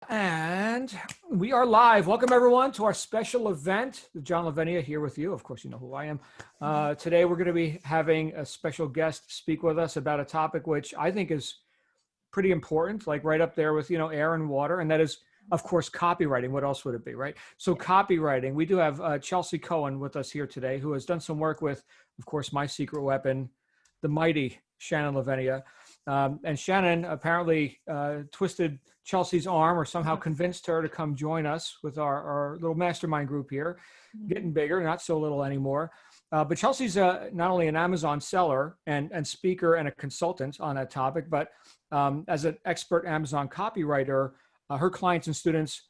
And we are live. Welcome everyone to our special event. John Lavinia here with you. Of course, you know who I am. Today we're going to be having a special guest speak with us about a topic which I think is pretty important, like right up there with, air and water. And that is, of course, copywriting. What else would it be, right? So copywriting, we do have Chelsea Cohen with us here today, who has done some work with, of course, my secret weapon, the mighty Shannon Lavinia. And Shannon apparently twisted Chelsea's arm or somehow convinced her to come join us with our little mastermind group here, getting bigger, not so little anymore. But Chelsea's not only an Amazon seller and speaker and a consultant on that topic, but as an expert Amazon copywriter, her clients and students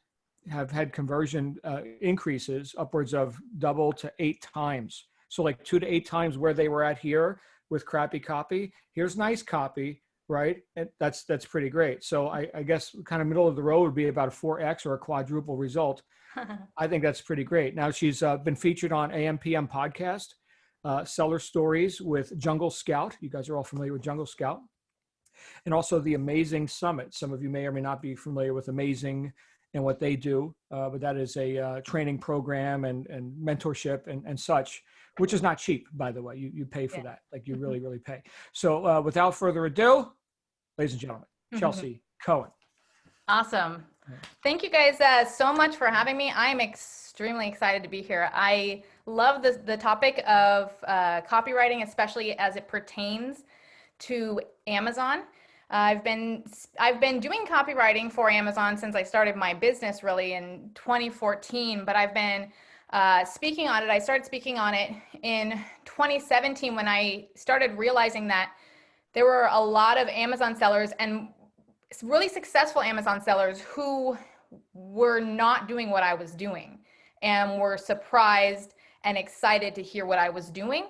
have had conversion increases upwards of double to 8 times. So like 2 to 8 times where they were at here with crappy copy. Here's nice copy, right? And that's pretty great. So I guess kind of middle of the road would be about a 4X or a quadruple result. I think that's pretty great. Now she's been featured on AM/PM podcast, Seller Stories with Jungle Scout. You guys are all familiar with Jungle Scout. And also the Amazing Summit. Some of you may or may not be familiar with Amazing and what they do, but that is a training program and mentorship and such, which is not cheap, by the way. You pay for that. Like you really, really pay. So without further ado, ladies and gentlemen, Chelsea Cohen. Awesome. Thank you guys so much for having me. I'm extremely excited to be here. I love the topic of copywriting, especially as it pertains to Amazon. I've been doing copywriting for Amazon since I started my business really in 2014, but I've been speaking on it. I started speaking on it in 2017 when I started realizing that there were a lot of Amazon sellers and really successful Amazon sellers who were not doing what I was doing and were surprised and excited to hear what I was doing.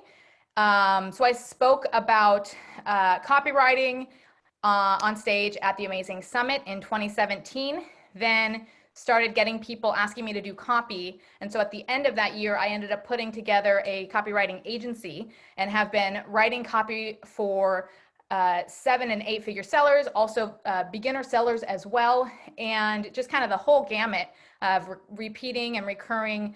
So I spoke about copywriting on stage at the Amazing Summit in 2017, then started getting people asking me to do copy. And so at the end of that year, I ended up putting together a copywriting agency and have been writing copy for 7 and 8 figure sellers, also beginner sellers as well, and just kind of the whole gamut of repeating and recurring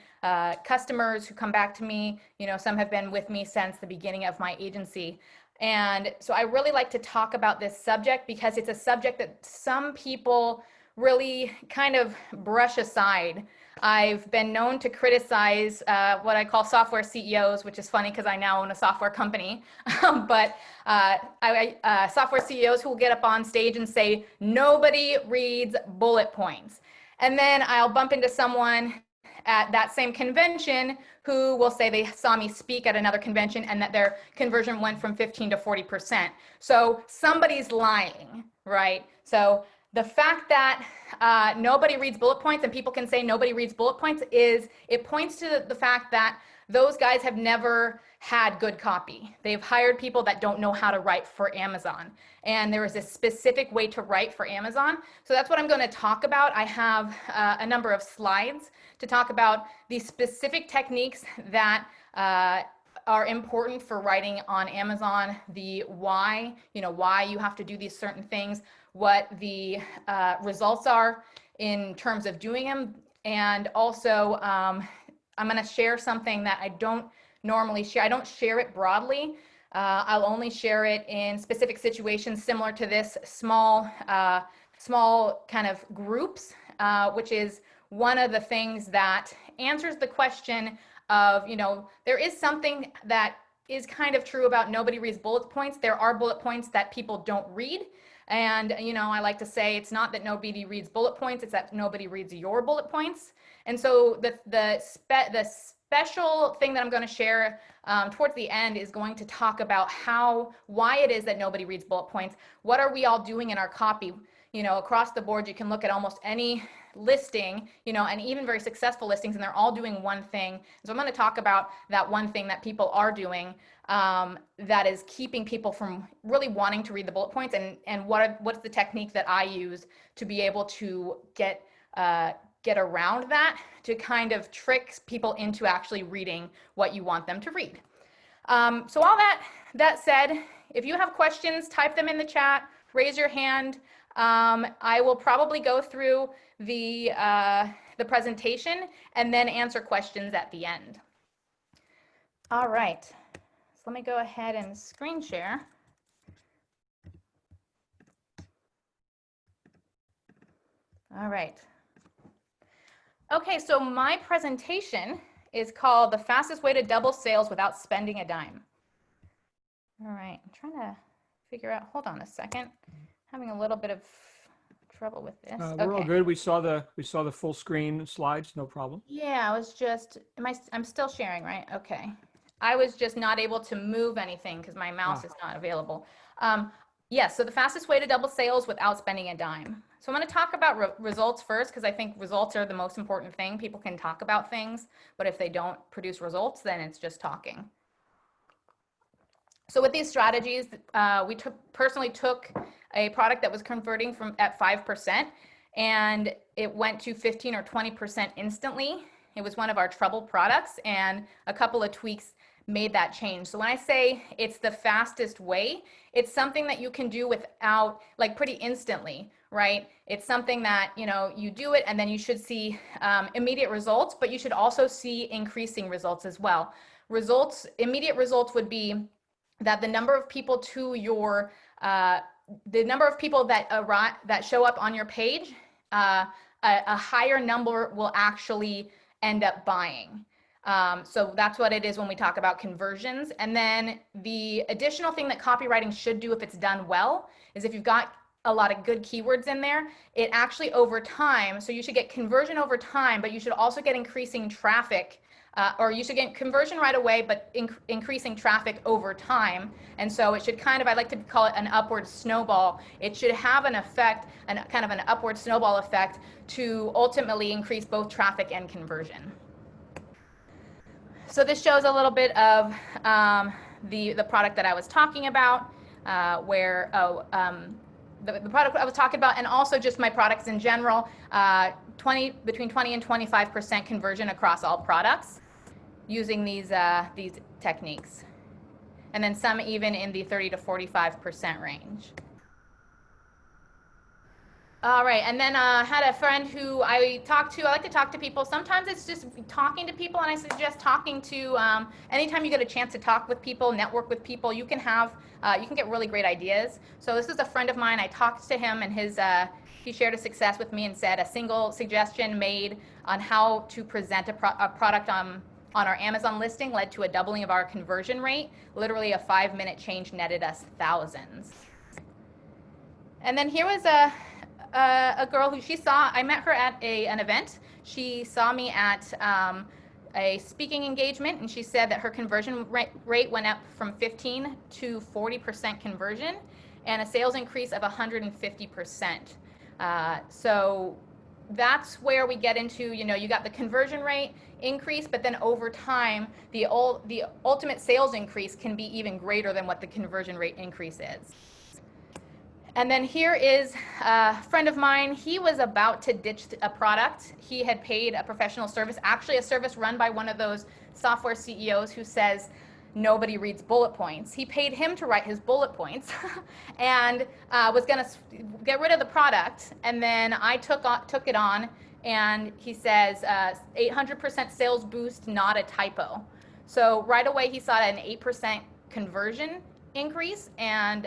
customers who come back to me. Some have been with me since the beginning of my agency. And so I really like to talk about this subject because it's a subject that some people really kind of brush aside. I've been known to criticize what I call software CEOs, which is funny because I now own a software company, but software CEOs who will get up on stage and say, nobody reads bullet points. And then I'll bump into someone at that same convention who will say they saw me speak at another convention and that their conversion went from 15 to 40%. So somebody's lying, right? So the fact that nobody reads bullet points and people can say nobody reads bullet points it points to the fact that those guys have never had good copy. They've hired people that don't know how to write for Amazon. And there is a specific way to write for Amazon. So that's what I'm going to talk about. I have a number of slides to talk about the specific techniques that are important for writing on Amazon, the why you have to do these certain things, what the results are in terms of doing them. And also, I'm going to share something that I don't normally share. I don't share it broadly. I'll only share it in specific situations similar to this, small kind of groups, which is one of the things that answers the question of, there is something that is kind of true about nobody reads bullet points. There are bullet points that people don't read. And, I like to say it's not that nobody reads bullet points, it's that nobody reads your bullet points. And so the special thing that I'm going to share towards the end is going to talk about why it is that nobody reads bullet points. What are we all doing in our copy? Across the board, you can look at almost any listing, and even very successful listings, and they're all doing one thing. So I'm going to talk about that one thing that people are doing that is keeping people from really wanting to read the bullet points, and what's the technique that I use to be able to get around that, to kind of trick people into actually reading what you want them to read. So all that said, if you have questions, type them in the chat, raise your hand. I will probably go through the presentation and then answer questions at the end. All right, so let me go ahead and screen share. All right. Okay, so my presentation is called The Fastest Way to Double Sales Without Spending a Dime. All right, I'm trying to figure out, hold on a second. Having a little bit of trouble with this. We're all good. We saw the full screen slides, no problem. Yeah, I was just, I'm still sharing, right? Okay. I was just not able to move anything because my mouse is not available. Yes, so the fastest way to double sales without spending a dime. So I'm going to talk about results first because I think results are the most important thing. People can talk about things, but if they don't produce results, then it's just talking. So with these strategies, we personally took a product that was converting at 5%, and it went to 15 or 20% instantly. It was one of our trouble products, and a couple of tweaks made that change. So when I say it's the fastest way, it's something that you can do without, like, pretty instantly, right? It's something that, you know, you do it and then you should see immediate results, but you should also see increasing results as well. Immediate results would be that the number of people to your, the number of people that show up on your page, a higher number will actually end up buying. So that's what it is when we talk about conversions. And then the additional thing that copywriting should do if it's done well is if you've got a lot of good keywords in there, it actually over time, so you should get conversion over time, but you should also get increasing traffic, or you should get conversion right away, but increasing traffic over time. And so it should kind of, I like to call it an upward snowball. It should have an effect, kind of an upward snowball effect to ultimately increase both traffic and conversion. So this shows a little bit of the product that I was talking about, the product I was talking about, and also just my products in general, between 20 and 25% conversion across all products using these techniques. And then some even in the 30 to 45% range. All right, and then I had a friend who I talked to. I like to talk to people. Sometimes it's just talking to people, and I suggest talking to, anytime you get a chance to talk with people, network with people, you can get really great ideas. So this is a friend of mine. I talked to him, and he shared a success with me and said a single suggestion made on how to present a product on our Amazon listing led to a doubling of our conversion rate. Literally a 5-minute change netted us thousands. And then here was a girl who I met her at an event. She saw me at a speaking engagement, and she said that her conversion rate went up from 15 to 40% conversion and a sales increase of 150%. So that's where we get into, you got the conversion rate increase, but then over time, the ultimate sales increase can be even greater than what the conversion rate increase is. And then here is a friend of mine. He was about to ditch a product. He had paid a professional service, actually a service run by one of those software CEOs who says nobody reads bullet points. He paid him to write his bullet points and was going to get rid of the product. And then I took it on, and he says 800% sales boost, not a typo. So right away he saw an 8% conversion increase, and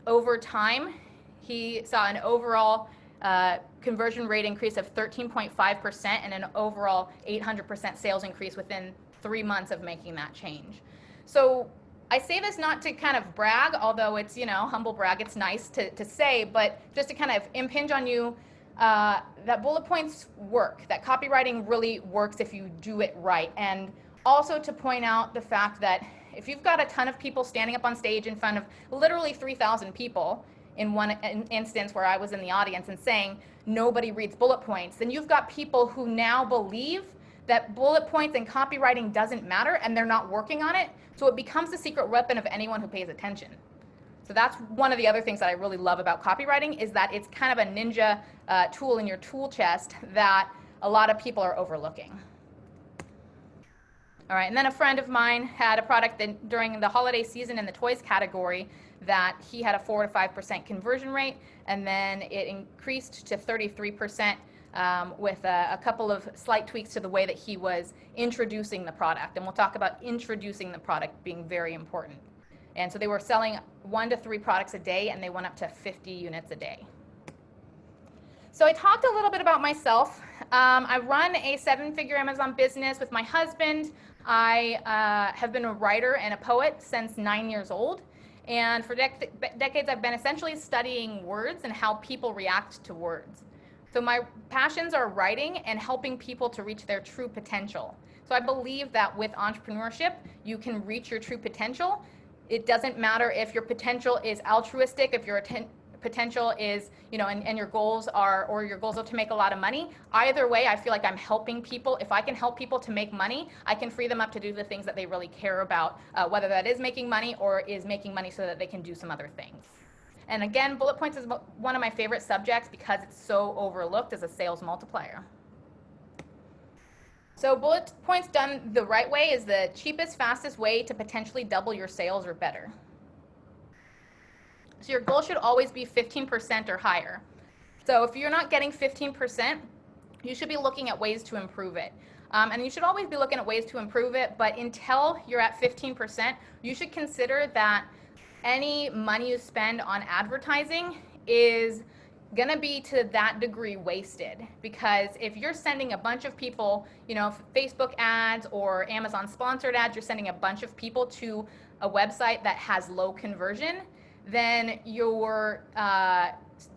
over time, he saw an overall conversion rate increase of 13.5% and an overall 800% sales increase within 3 months of making that change. So I say this not to kind of brag, although it's, humble brag, it's nice to say, but just to kind of impinge on you that bullet points work, that copywriting really works if you do it right. And also to point out the fact that if you've got a ton of people standing up on stage in front of literally 3,000 people, in one instance where I was in the audience, and saying nobody reads bullet points, then you've got people who now believe that bullet points and copywriting doesn't matter, and they're not working on it. So it becomes the secret weapon of anyone who pays attention. So that's one of the other things that I really love about copywriting, is that it's kind of a ninja tool in your tool chest that a lot of people are overlooking. All right, and then a friend of mine had a product that during the holiday season in the toys category that he had a 4 to 5% conversion rate, and then it increased to 33% with a couple of slight tweaks to the way that he was introducing the product. And we'll talk about introducing the product being very important. And so they were selling 1 to 3 products a day, and they went up to 50 units a day. So I talked a little bit about myself. I run a 7-figure Amazon business with my husband. I have been a writer and a poet since 9 years old. And for decades, I've been essentially studying words and how people react to words. So my passions are writing and helping people to reach their true potential. So I believe that with entrepreneurship, you can reach your true potential. It doesn't matter if your potential is altruistic, if your potential is, and your goals are, or your goals are to make a lot of money. Either way, I feel like I'm helping people. If I can help people to make money, I can free them up to do the things that they really care about, whether that is making money or is making money so that they can do some other things. And again, bullet points is one of my favorite subjects because it's so overlooked as a sales multiplier. So bullet points done the right way is the cheapest, fastest way to potentially double your sales or better. So your goal should always be 15% or higher. So if you're not getting 15%, you should be looking at ways to improve it. And you should always be looking at ways to improve it, but until you're at 15%, you should consider that any money you spend on advertising is gonna be to that degree wasted, because if you're sending a bunch of people, Facebook ads or Amazon sponsored ads, you're sending a bunch of people to a website that has low conversion, then you're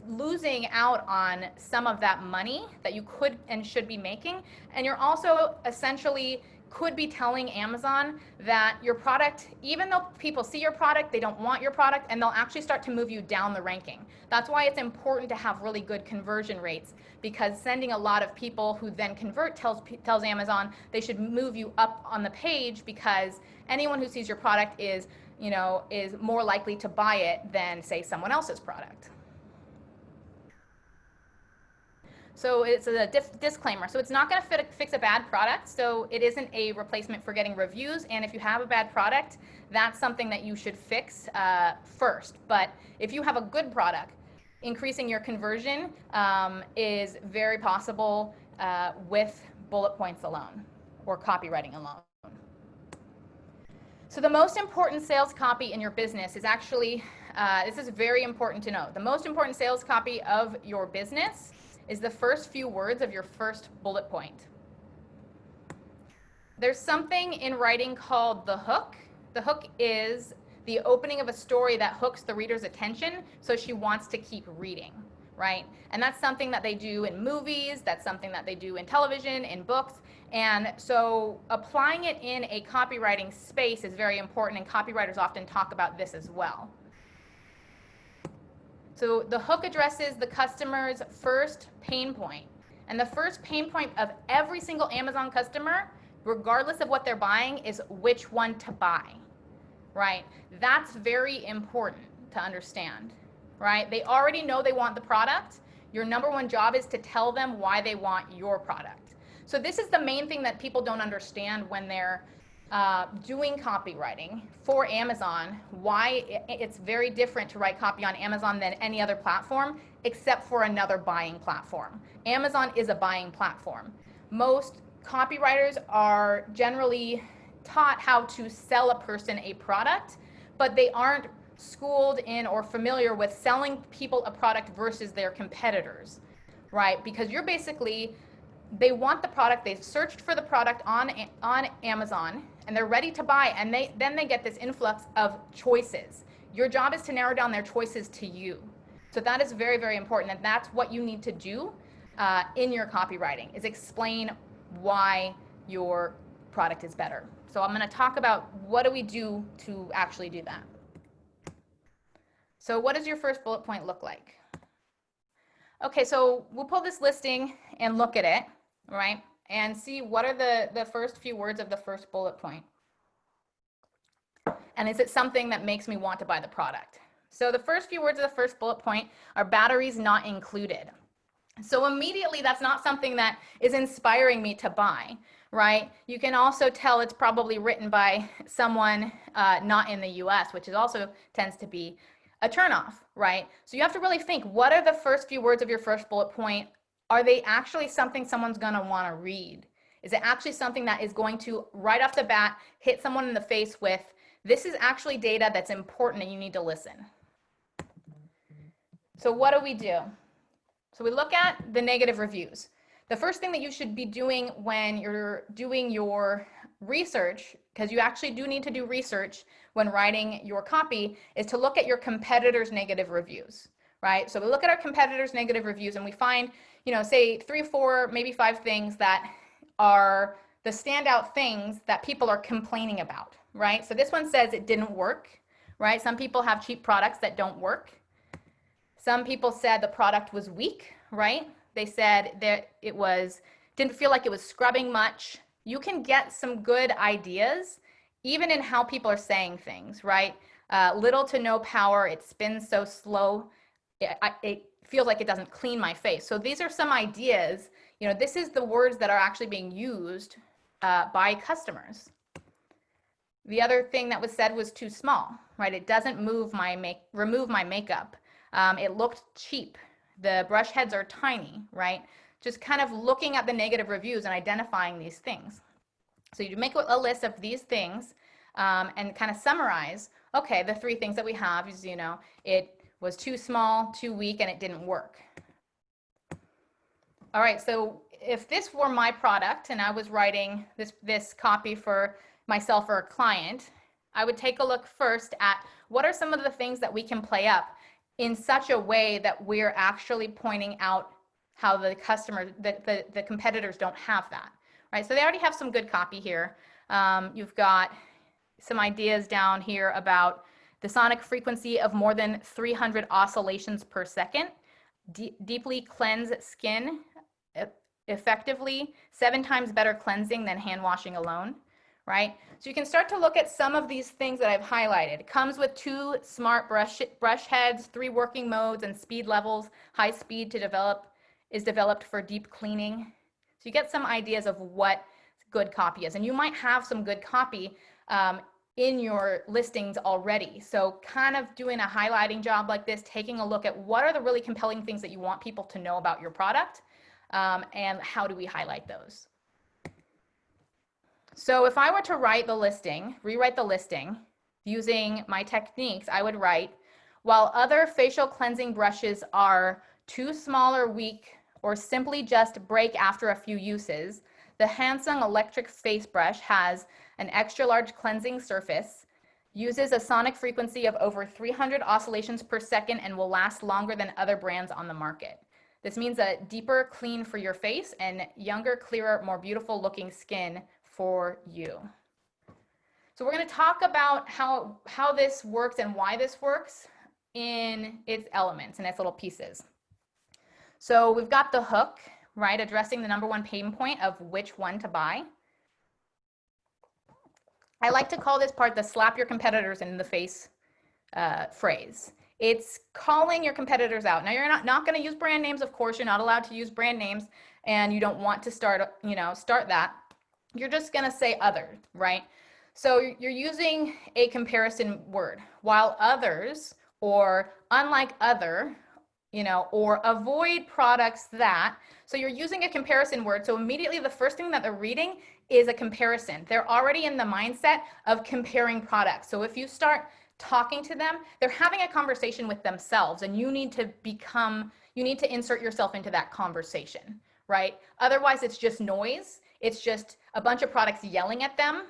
losing out on some of that money that you could and should be making. And you're also essentially could be telling Amazon that your product, even though people see your product, they don't want your product, and they'll actually start to move you down the ranking. That's why it's important to have really good conversion rates, because sending a lot of people who then convert tells Amazon they should move you up on the page, because anyone who sees your product is more likely to buy it than, say, someone else's product. So it's a disclaimer. So it's not going to fix a bad product. So it isn't a replacement for getting reviews. And if you have a bad product, that's something that you should fix first. But if you have a good product, increasing your conversion is very possible with bullet points alone or copywriting alone. So the most important sales copy in your business is actually, this is very important to know. The most important sales copy of your business is the first few words of your first bullet point. There's something in writing called the hook. The hook is the opening of a story that hooks the reader's attention so she wants to keep reading, right? And that's something that they do in movies, that's something that they do in television, in books. And so applying it in a copywriting space is very important, and copywriters often talk about this as well. So the hook addresses the customer's first pain point. And the first pain point of every single Amazon customer, regardless of what they're buying, is which one to buy, right? That's very important to understand, right? They already know they want the product. Your number one job is to tell them why they want your product. So this is the main thing that people don't understand when they're doing copywriting for Amazon, why it's very different to write copy on Amazon than any other platform, except for another buying platform. Amazon is a buying platform. Most copywriters are generally taught how to sell a person a product, but they aren't schooled in or familiar with selling people a product versus their competitors, right? Because you're basically, they want the product, they've searched for the product on Amazon, and they're ready to buy, and then they get this influx of choices. Your job is to narrow down their choices to you. So that is very, very important, and that's what you need to do in your copywriting, is explain why your product is better. So I'm going to talk about what do we do to actually do that. So what does your first bullet point look like? Okay, so we'll pull this listing and look at it, right? And see what are the first few words of the first bullet point. And is it something that makes me want to buy the product? So the first few words of the first bullet point are batteries not included. So immediately that's not something that is inspiring me to buy, right? You can also tell it's probably written by someone not in the US, which is also tends to be, a turnoff, right? So you have to really think, what are the first few words of your first bullet point? Are they actually something someone's going to want to read? Is it actually something that is going to, right off the bat, hit someone in the face with, this is actually data that's important and you need to listen? So what do? So we look at the negative reviews. The first thing that you should be doing when you're doing your research, because you actually do need to do research when writing your copy, is to look at your competitors' negative reviews, right? So we look at our competitors' negative reviews and we find, say 3, 4, maybe 5 things that are the standout things that people are complaining about, right? So this one says it didn't work, right? Some people have cheap products that don't work. Some people said the product was weak, right? They said that didn't feel like it was scrubbing much. You can get some good ideas even in how people are saying things, right? Little to no power, it spins so slow, it feels like it doesn't clean my face. So these are some ideas. This is the words that are actually being used by customers. The other thing that was said was too small, right? It doesn't remove my makeup. It looked cheap. The brush heads are tiny, right? Just kind of looking at the negative reviews and identifying these things. So you make a list of these things and kind of summarize, okay, the 3 things that we have is, it was too small, too weak, and it didn't work. All right, so if this were my product and I was writing this copy for myself or a client, I would take a look first at what are some of the things that we can play up in such a way that we're actually pointing out how the competitors don't have that, right? So they already have some good copy here. You've got some ideas down here about the sonic frequency of more than 300 oscillations per second, deeply cleanse skin effectively, 7 times better cleansing than hand washing alone, right? So you can start to look at some of these things that I've highlighted. It comes with 2 smart brush heads, 3 working modes and speed levels. High speed is developed for deep cleaning. So you get some ideas of what good copy is. And you might have some good copy in your listings already. So kind of doing a highlighting job like this, taking a look at what are the really compelling things that you want people to know about your product, and how do we highlight those. So if I were to rewrite the listing using my techniques, I would write, while other facial cleansing brushes are too small or weak or simply just break after a few uses, the Hansung electric face brush has an extra large cleansing surface, uses a sonic frequency of over 300 oscillations per second, and will last longer than other brands on the market. This means a deeper clean for your face and younger, clearer, more beautiful looking skin for you. So we're going to talk about how this works and why this works in its elements and its little pieces. So we've got the hook, right, addressing the #1 pain point of which one to buy. I like to call this part the slap your competitors in the face phrase. It's calling your competitors out. Now you're not going to use brand names, of course. You're not allowed to use brand names, and you don't want to start that. You're just going to say other, right? So you're using a comparison word. While others, or unlike other, or avoid products that. So you're using a comparison word. So immediately the first thing that they're reading is a comparison. They're already in the mindset of comparing products. So if you start talking to them, they're having a conversation with themselves, and you need to insert yourself into that conversation, right? Otherwise, it's just noise. It's just a bunch of products yelling at them,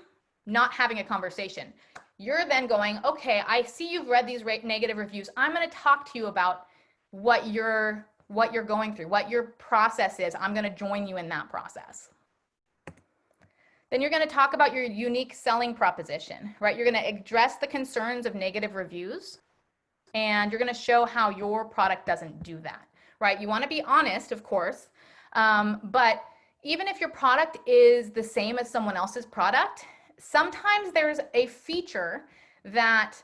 not having a conversation. You're then going, okay, I see you've read these negative reviews. I'm going to talk to you about what you're going through, what your process is. I'm going to join you in that process. Then you're going to talk about your unique selling proposition, right? You're going to address the concerns of negative reviews, and you're going to show how your product doesn't do that, right? You want to be honest, of course, but even if your product is the same as someone else's product, sometimes there's a feature that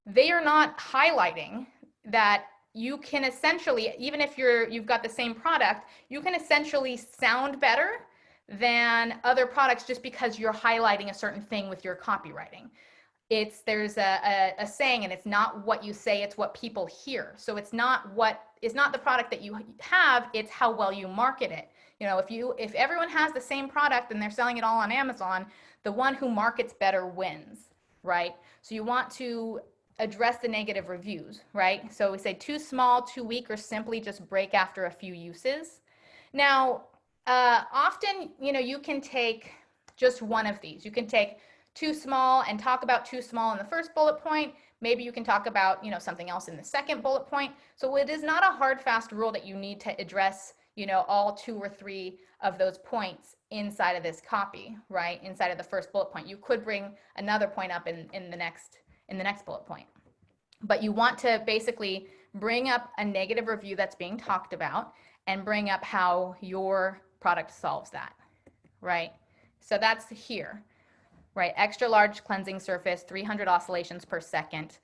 they are not highlighting that you can essentially, even if you've got the same product, you can essentially sound better than other products just because you're highlighting a certain thing with your copywriting. there's a saying, and it's not what you say, it's what people hear. So it's not the product that you have, it's how well you market it. You know, if everyone has the same product and they're selling it all on Amazon, the one who markets better wins, right? So you want to address the negative reviews, right? So we say too small, too weak, or simply just break after a few uses. Now, often, you can take just one of these. You can take too small and talk about too small in the first bullet point. Maybe you can talk about, something else in the second bullet point. So it is not a hard, fast rule that you need to address, all 2 or 3 of those points inside of this copy, right? Inside of the first bullet point. You could bring another point up in the next bullet point. But you want to basically bring up a negative review that's being talked about and bring up how your product solves that, right? So that's here, right? Extra large cleansing surface, 300 oscillations per second.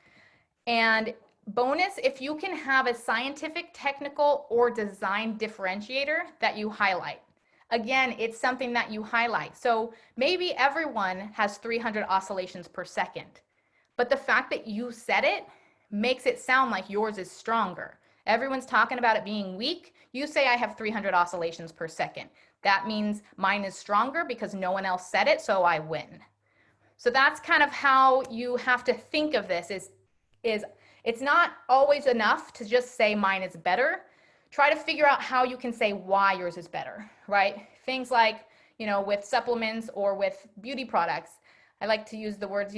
And bonus, if you can have a scientific, technical, or design differentiator that you highlight. Again, it's something that you highlight. So maybe everyone has 300 oscillations per second, but the fact that you said it makes it sound like yours is stronger. Everyone's talking about it being weak. You say I have 300 oscillations per second. That means mine is stronger because no one else said it, so I win. So that's kind of how you have to think of this is it's not always enough to just say mine is better. Try to figure out how you can say why yours is better, right? Things like, with supplements or with beauty products, I like to use the words,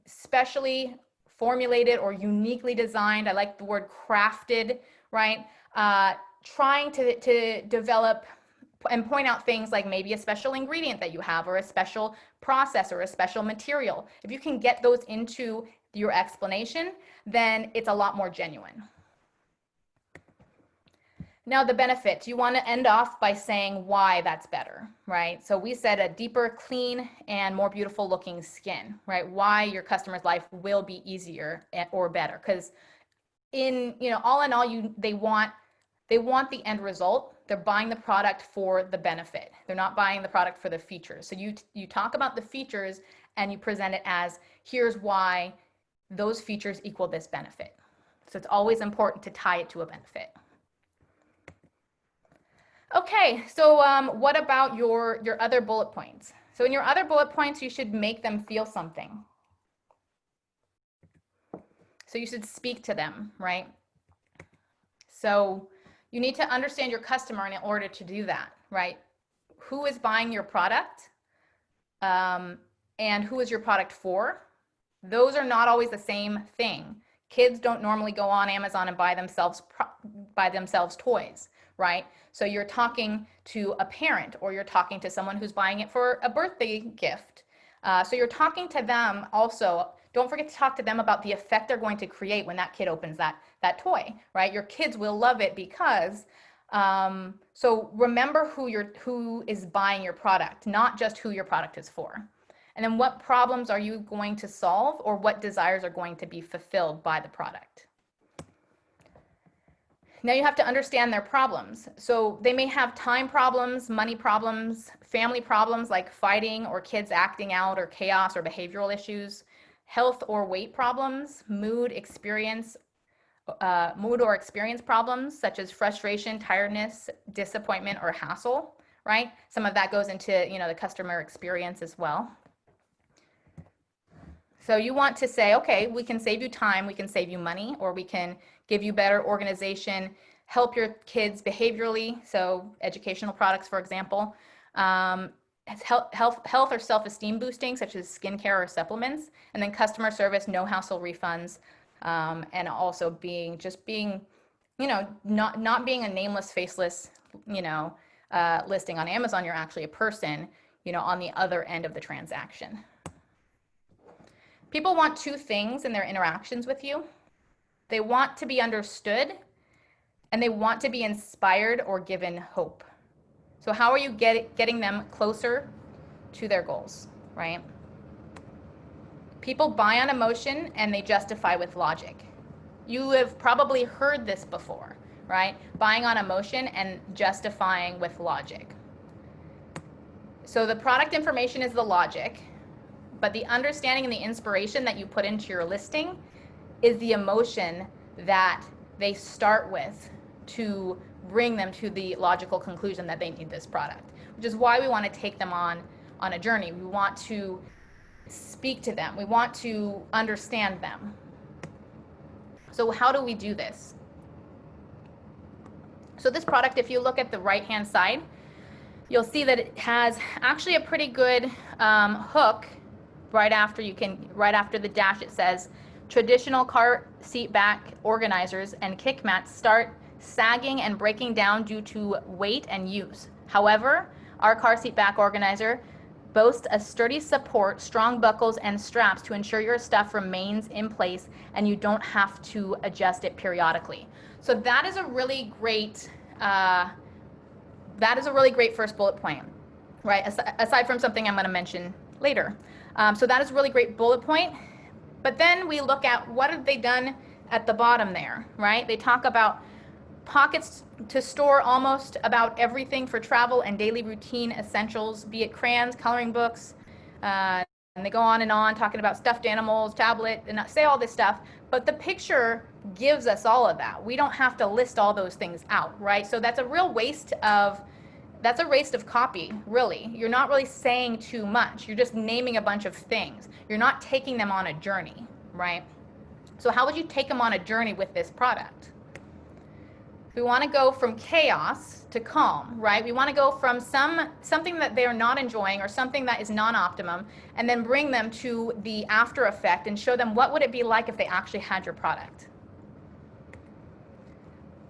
specially formulated or uniquely designed. I like the word crafted, right? Trying to develop and point out things like maybe a special ingredient that you have or a special process or a special material. If you can get those into your explanation, then it's a lot more genuine. Now the benefits, you want to end off by saying why that's better, right? So we said a deeper, clean, and more beautiful looking skin, right? Why your customer's life will be easier or better. Because all in all, they want the end result. They're buying the product for the benefit. They're not buying the product for the features. So you talk about the features and you present it as, here's why those features equal this benefit. So it's always important to tie it to a benefit. Okay, so what about your other bullet points? So in your other bullet points, you should make them feel something. So you should speak to them, right? So you need to understand your customer in order to do that, right? Who is buying your product and who is your product for? Those are not always the same thing. Kids don't normally go on Amazon and buy themselves toys, right? So you're talking to a parent or you're talking to someone who's buying it for a birthday gift. So you're talking to them also. Don't forget to talk to them about the effect they're going to create when that kid opens that toy, right? Your kids will love it because, so remember who is buying your product, not just who your product is for. And then what problems are you going to solve or what desires are going to be fulfilled by the product? Now you have to understand their problems. So they may have time problems, money problems, family problems like fighting or kids acting out or chaos or behavioral issues, health or weight problems, mood or experience problems such as frustration, tiredness, disappointment, or hassle, right? Some of that goes into, the customer experience as well. So you want to say, okay, we can save you time, we can save you money, or we can give you better organization, help your kids behaviorally, so educational products, for example, health or self-esteem boosting, such as skincare or supplements, and then customer service, no hassle refunds, and also being, not being a nameless, faceless, listing on Amazon. You're actually a person, on the other end of the transaction. People want 2 things in their interactions with you. They want to be understood, and they want to be inspired or given hope. So how are you getting them closer to their goals, right? People buy on emotion and they justify with logic. You have probably heard this before, right? Buying on emotion and justifying with logic. So the product information is the logic. But the understanding and the inspiration that you put into your listing is the emotion that they start with to bring them to the logical conclusion that they need this product, which is why we want to take them on a journey. We want to speak to them. We want to understand them. So how do we do this? So this product, if you look at the right-hand side, you'll see that it has actually a pretty good hook right after the dash. It says, traditional car seat back organizers and kick mats start sagging and breaking down due to weight and use. However, our car seat back organizer boasts a sturdy support, strong buckles and straps to ensure your stuff remains in place and you don't have to adjust it periodically. So that is a really great first bullet point, right? Aside from something I'm going to mention later. So that is a really great bullet point. But then we look at what have they done at the bottom there, right? They talk about pockets to store almost about everything for travel and daily routine essentials, be it crayons, coloring books, and they go on and on talking about stuffed animals, tablet, and say all this stuff. But the picture gives us all of that. We don't have to list all those things out, right? So that's a real waste of copy, really. You're not really saying too much. You're just naming a bunch of things. You're not taking them on a journey, right? So how would you take them on a journey with this product? We want to go from chaos to calm, right? We want to go from something that they're not enjoying or something that is non-optimum, and then bring them to the after effect and show them what would it be like if they actually had your product.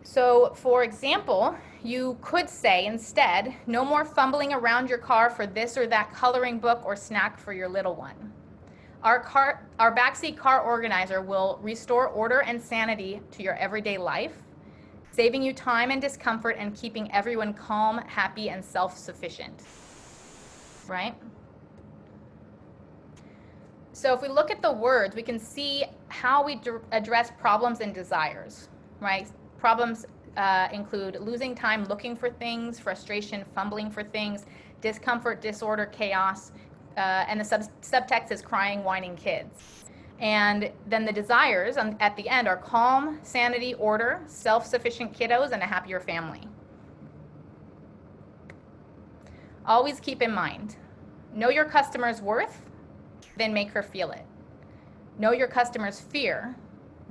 So for example, you could say instead, no more fumbling around your car for this or that coloring book or snack for your little one. Our backseat car organizer will restore order and sanity to your everyday life, saving you time and discomfort and keeping everyone calm, happy, and self-sufficient, right? So if we look at the words, we can see how we address problems and desires, right? Problems include losing time looking for things, frustration, fumbling for things, discomfort, disorder, chaos, and the subtext is crying, whining kids. And then the desires at the end are calm, sanity, order, self-sufficient kiddos, and a happier family. Always keep in mind, know your customer's worth, then make her feel it. Know your customer's fear,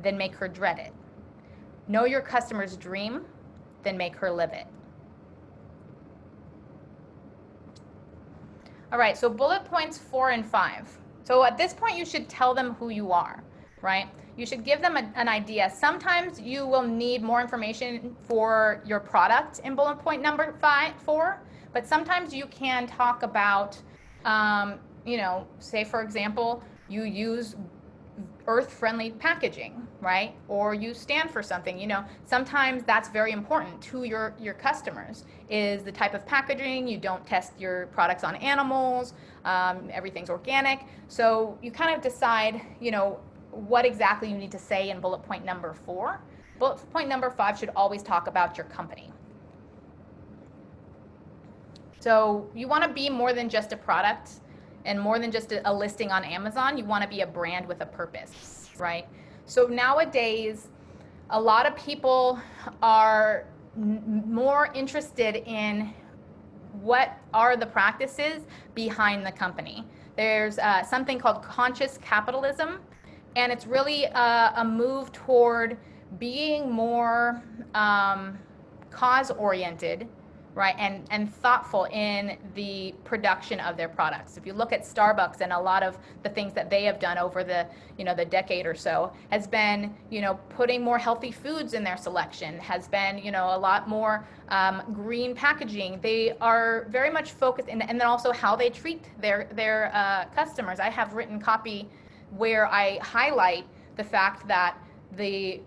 then make her dread it. Know your customer's dream, then make her live it. All right, so bullet points 4 and 5. So at this point, you should tell them who you are, right? You should give them an idea. Sometimes you will need more information for your product in bullet point number 4, but sometimes you can talk about, say for example, you use earth-friendly packaging, right? Or you stand for something, sometimes that's very important to your customers, is the type of packaging. You don't test your products on animals, everything's organic. So you kind of decide, what exactly you need to say in bullet point number 4. Bullet point number 5 should always talk about your company. So you want to be more than just a product and more than just a listing on Amazon. You want to be a brand with a purpose, right? So nowadays, a lot of people are more interested in what are the practices behind the company. There's something called conscious capitalism, and it's really a move toward being more cause-oriented, right, and thoughtful in the production of their products. If you look at Starbucks and a lot of the things that they have done over the decade or so, has been, putting more healthy foods in their selection, has been, a lot more green packaging. They are very much focused, and then also how they treat their customers. I have written copy where I highlight the fact that the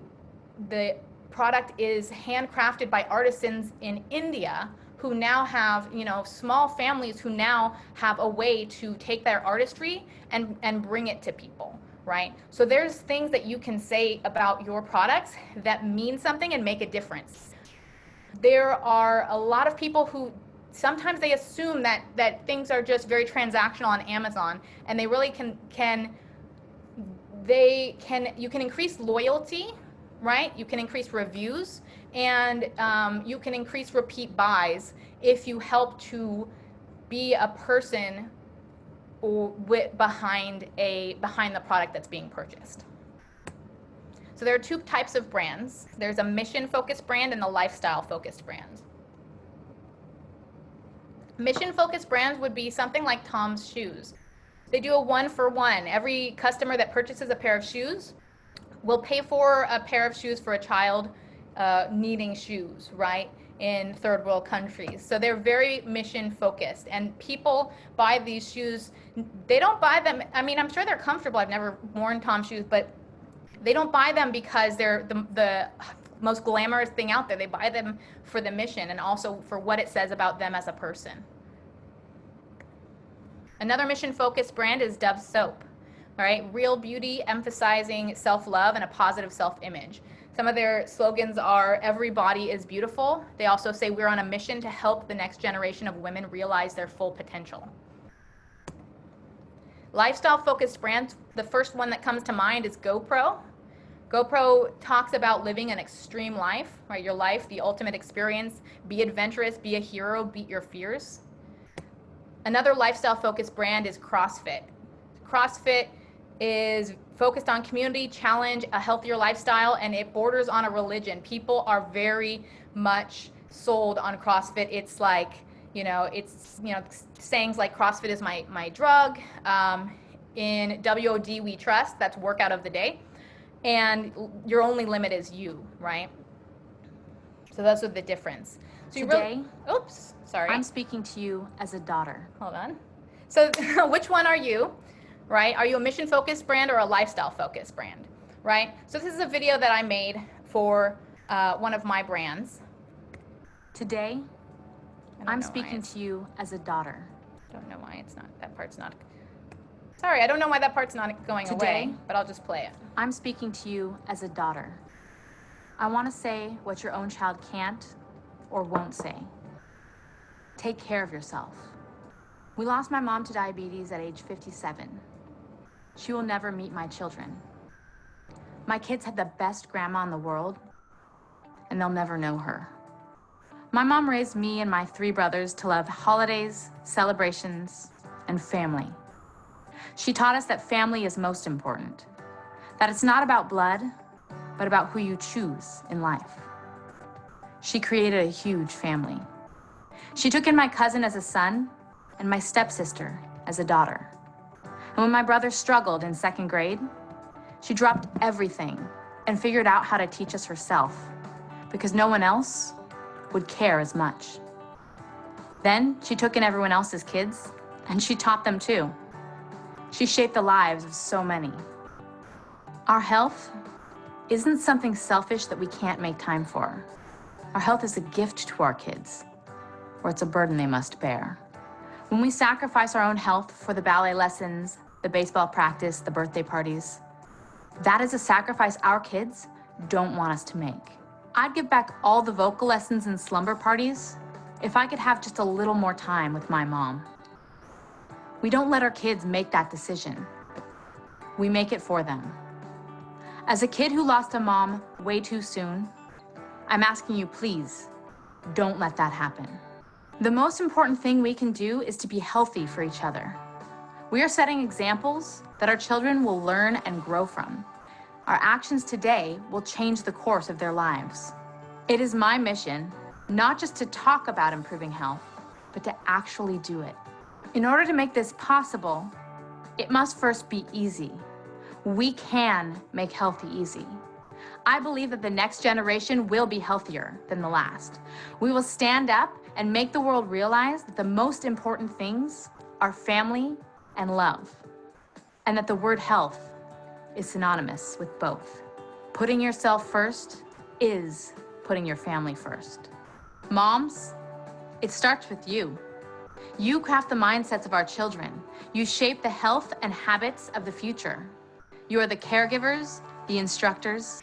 product is handcrafted by artisans in India who now have, small families who now have a way to take their artistry and bring it to people, right? So there's things that you can say about your products that mean something and make a difference. There are a lot of people who sometimes they assume that things are just very transactional on Amazon, and they really you can increase loyalty, right? You can increase reviews, and you can increase repeat buys if you help to be a person behind the product that's being purchased. So there are two types of brands. There's a mission-focused brand and a lifestyle-focused brand. Mission-focused brands would be something like Tom's Shoes. They do a one-for-one. Every customer that purchases a pair of shoes will pay for a pair of shoes for a child needing shoes, right, in third world countries. So they're very mission-focused, and people buy these shoes. They don't buy them, I mean, I'm sure they're comfortable. I've never worn Tom's shoes, but they don't buy them because they're the most glamorous thing out there. They buy them for the mission and also for what it says about them as a person. Another mission-focused brand is Dove Soap, all right? Real beauty, emphasizing self-love and a positive self-image. Some of their slogans are, every body is beautiful. They also say, we're on a mission to help the next generation of women realize their full potential. Lifestyle-focused brands, the first one that comes to mind is GoPro. GoPro talks about living an extreme life, right? Your life, the ultimate experience. Be adventurous, be a hero, beat your fears. Another lifestyle-focused brand is CrossFit. CrossFit is focused on community, challenge, a healthier lifestyle, and it borders on a religion. People are very much sold on CrossFit. It's like, it's sayings like CrossFit is my drug. In WOD we trust, that's workout of the day. And your only limit is you, right? So those are the difference. So Today, oops, sorry. I'm speaking to you as a daughter. Hold on. So which one are you, right? Are you a mission-focused brand or a lifestyle-focused brand, right? So this is a video that I made for one of my brands. Today, I'm speaking to you as a daughter. I don't know why that part's not. Sorry, I don't know why that part's not going away, but I'll just play it. I'm speaking to you as a daughter. I want to say what your own child can't or won't say. Take care of yourself. We lost my mom to diabetes at age 57. She will never meet my children. My kids had the best grandma in the world, and they'll never know her. My mom raised me and my 3 brothers to love holidays, celebrations, and family. She taught us that family is most important, that it's not about blood, but about who you choose in life. She created a huge family. She took in my cousin as a son and my stepsister as a daughter. And when my brother struggled in 2nd grade, she dropped everything and figured out how to teach us herself, because no one else would care as much. Then she took in everyone else's kids and she taught them too. She shaped the lives of so many. Our health isn't something selfish that we can't make time for. Our health is a gift to our kids, or it's a burden they must bear. When we sacrifice our own health for the ballet lessons, the baseball practice, the birthday parties, that is a sacrifice our kids don't want us to make. I'd give back all the vocal lessons and slumber parties if I could have just a little more time with my mom. We don't let our kids make that decision. We make it for them. As a kid who lost a mom way too soon, I'm asking you, please, don't let that happen. The most important thing we can do is to be healthy for each other. We are setting examples that our children will learn and grow from. Our actions today will change the course of their lives. It is my mission not just to talk about improving health, but to actually do it. In order to make this possible, it must first be easy. We can make healthy easy. I believe that the next generation will be healthier than the last. We will stand up and make the world realize that the most important things are family and love, and that the word health is synonymous with both. Putting yourself first is putting your family first. Moms, it starts with you. You craft the mindsets of our children. You shape the health and habits of the future. You are the caregivers, the instructors,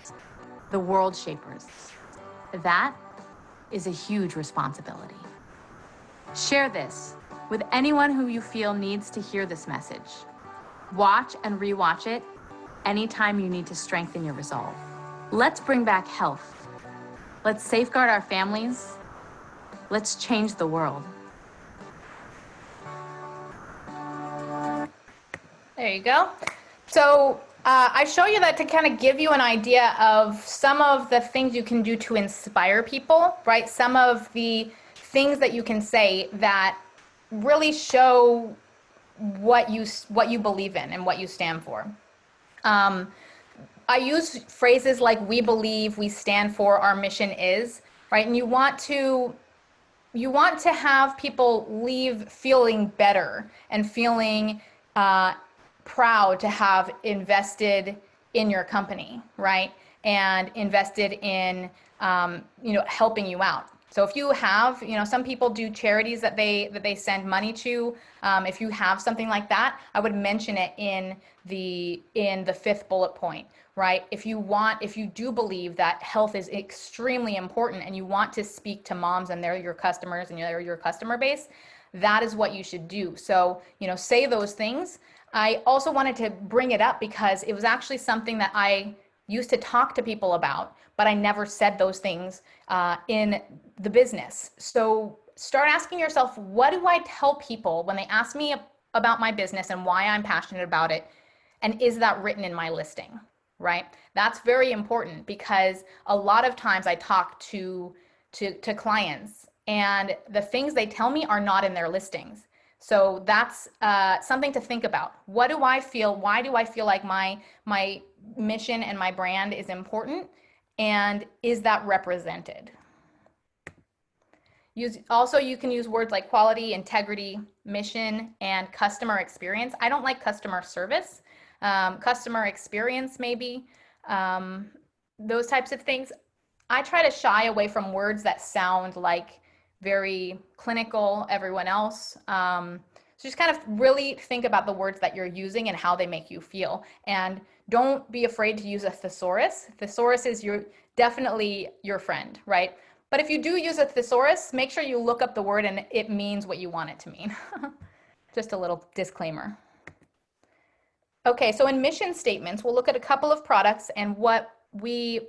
the world shapers. That is a huge responsibility. Share this with anyone who you feel needs to hear this message. Watch and rewatch it anytime you need to strengthen your resolve. Let's bring back health. Let's safeguard our families. Let's change the world. There you go. So I show you that to kind of give you an idea of some of the things you can do to inspire people, right? Some of the things that you can say that really show what you believe in and what you stand for. I use phrases like "we believe," "we stand for," "our mission is," right? And you want to have people leave feeling better and feeling proud to have invested in your company, right? And invested in helping you out. So if you have, some people do charities that they send money to. If you have something like that, I would mention it in the fifth bullet point, right? If you do believe that health is extremely important and you want to speak to moms and they're your customers and they're your customer base, that is what you should do. So, say those things. I also wanted to bring it up because it was actually something that I used to talk to people about, but I never said those things in the business. So start asking yourself, what do I tell people when they ask me about my business and why I'm passionate about it? And is that written in my listing, right? That's very important because a lot of times I talk to clients and the things they tell me are not in their listings. So that's something to think about. What do I feel? Why do I feel like my mission and my brand is important? And is that represented? You can use words like quality, integrity, mission, and customer experience. I don't like customer service. Customer experience, maybe. Those types of things. I try to shy away from words that sound like very clinical, everyone else. So just kind of really think about the words that you're using and how they make you feel. And don't be afraid to use a thesaurus. Thesaurus is definitely your friend, right? But if you do use a thesaurus, make sure you look up the word and it means what you want it to mean. Just a little disclaimer. Okay, so in mission statements, we'll look at a couple of products and what we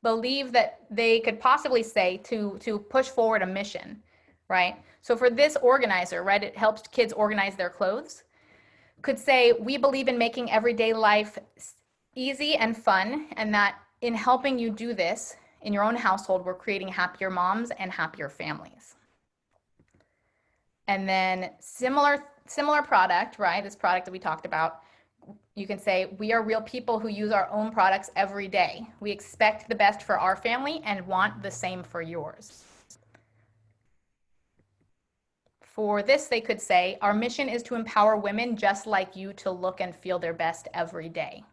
believe that they could possibly say to push forward a mission, right? So for this organizer, right, it helps kids organize their clothes. Could say, we believe in making everyday life easy and fun, and that in helping you do this in your own household, we're creating happier moms and happier families. And then similar product, right, this product that we talked about, you can say, we are real people who use our own products every day. We expect the best for our family and want the same for yours. For this, they could say, our mission is to empower women just like you to look and feel their best every day.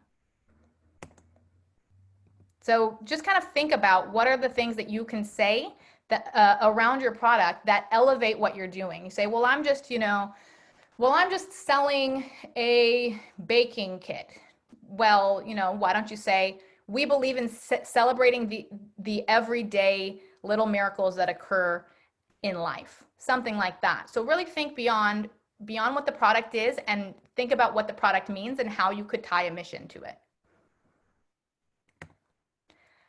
So just kind of think about what are the things that you can say that around your product that elevate what you're doing. You say, well, I'm just selling a baking kit. Well, why don't you say, we believe in celebrating the everyday little miracles that occur in life, something like that. So really think beyond what the product is and think about what the product means and how you could tie a mission to it.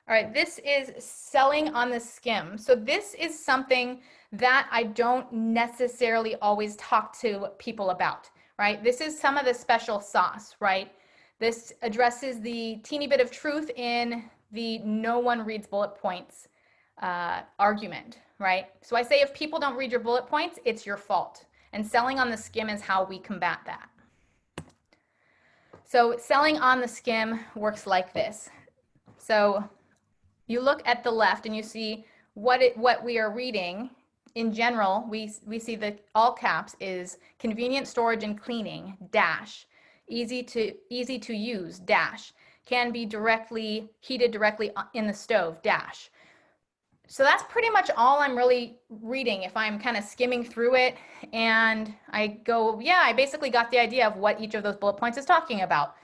All right, this is selling on the skim. So this is something that I don't necessarily always talk to people about, right? This is some of the special sauce, right? This addresses the teeny bit of truth in the no one reads bullet points argument, right? So I say if people don't read your bullet points, it's your fault. And selling on the skim is how we combat that. So selling on the skim works like this. So you look at the left and you see what we are reading. In general, we see that all caps is convenient storage and cleaning, dash, easy to use, dash, can be heated directly in the stove, dash. So that's pretty much all I'm really reading if I'm kind of skimming through it and I go, yeah, I basically got the idea of what each of those bullet points is talking about.